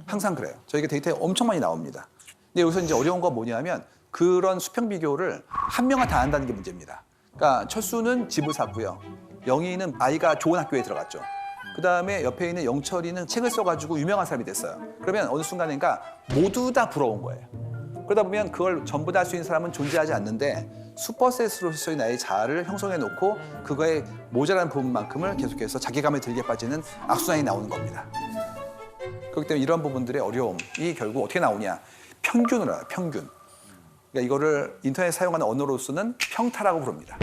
항상 그래요. 저희가 데이터에 엄청 많이 나옵니다. 근데 여기서 이제 어려운 건 뭐냐면 그런 수평 비교를 한 명만 다 한다는 게 문제입니다. 그러니까 철수는 집을 샀고요. 영희는 아이가 좋은 학교에 들어갔죠. 그 다음에 옆에 있는 영철이는 책을 써가지고 유명한 사람이 됐어요. 그러면 어느 순간인가 모두 다 부러운 거예요. 그러다 보면 그걸 전부 다 할 수 있는 사람은 존재하지 않는데 슈퍼셋으로서의 나의 자아를 형성해 놓고 그거에 모자란 부분만큼을 계속해서 자괴감에 들게 빠지는 악순환이 나오는 겁니다. 그렇기 때문에 이런 부분들의 어려움이 결국 어떻게 나오냐. 평균으로 나와요. 평균. 그러니까 이거를 인터넷 사용하는 언어로서는 평타라고 부릅니다.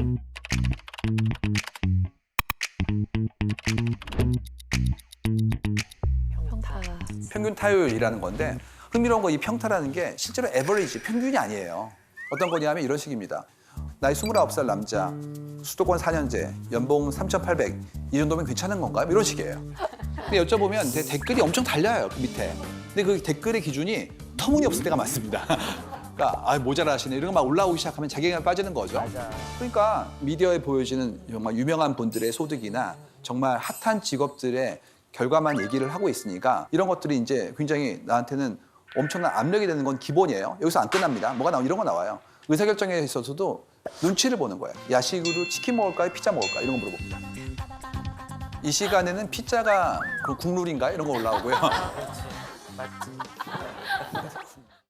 평균 타율이라는 건데 흥미로운 거 이 평타라는 게 실제로 에버리지, 평균이 아니에요. 어떤 거냐면 이런 식입니다. 나이 29살 남자, 수도권 4년제, 연봉 3,800, 이 정도면 괜찮은 건가요? 이런 식이에요. 근데 여쭤보면 댓글이 엄청 달려요, 그 밑에. 근데 그 댓글의 기준이 터무니없을 때가 많습니다. 그러니까 모자라시네 이런 거 막 올라오기 시작하면 자괴감에 빠지는 거죠. 맞아. 그러니까 미디어에 보여지는 정말 유명한 분들의 소득이나 정말 핫한 직업들의 결과만 얘기를 하고 있으니까 이런 것들이 이제 굉장히 나한테는 엄청난 압력이 되는 건 기본이에요. 여기서 안 끝납니다. 뭐가 나오면 이런 거 나와요. 의사결정에 있어서도 눈치를 보는 거예요. 야식으로 치킨 먹을까요? 피자 먹을까요? 이런 거 물어봅니다. 이 시간에는 피자가 그 국룰인가요? 이런 거 올라오고요. 맞지.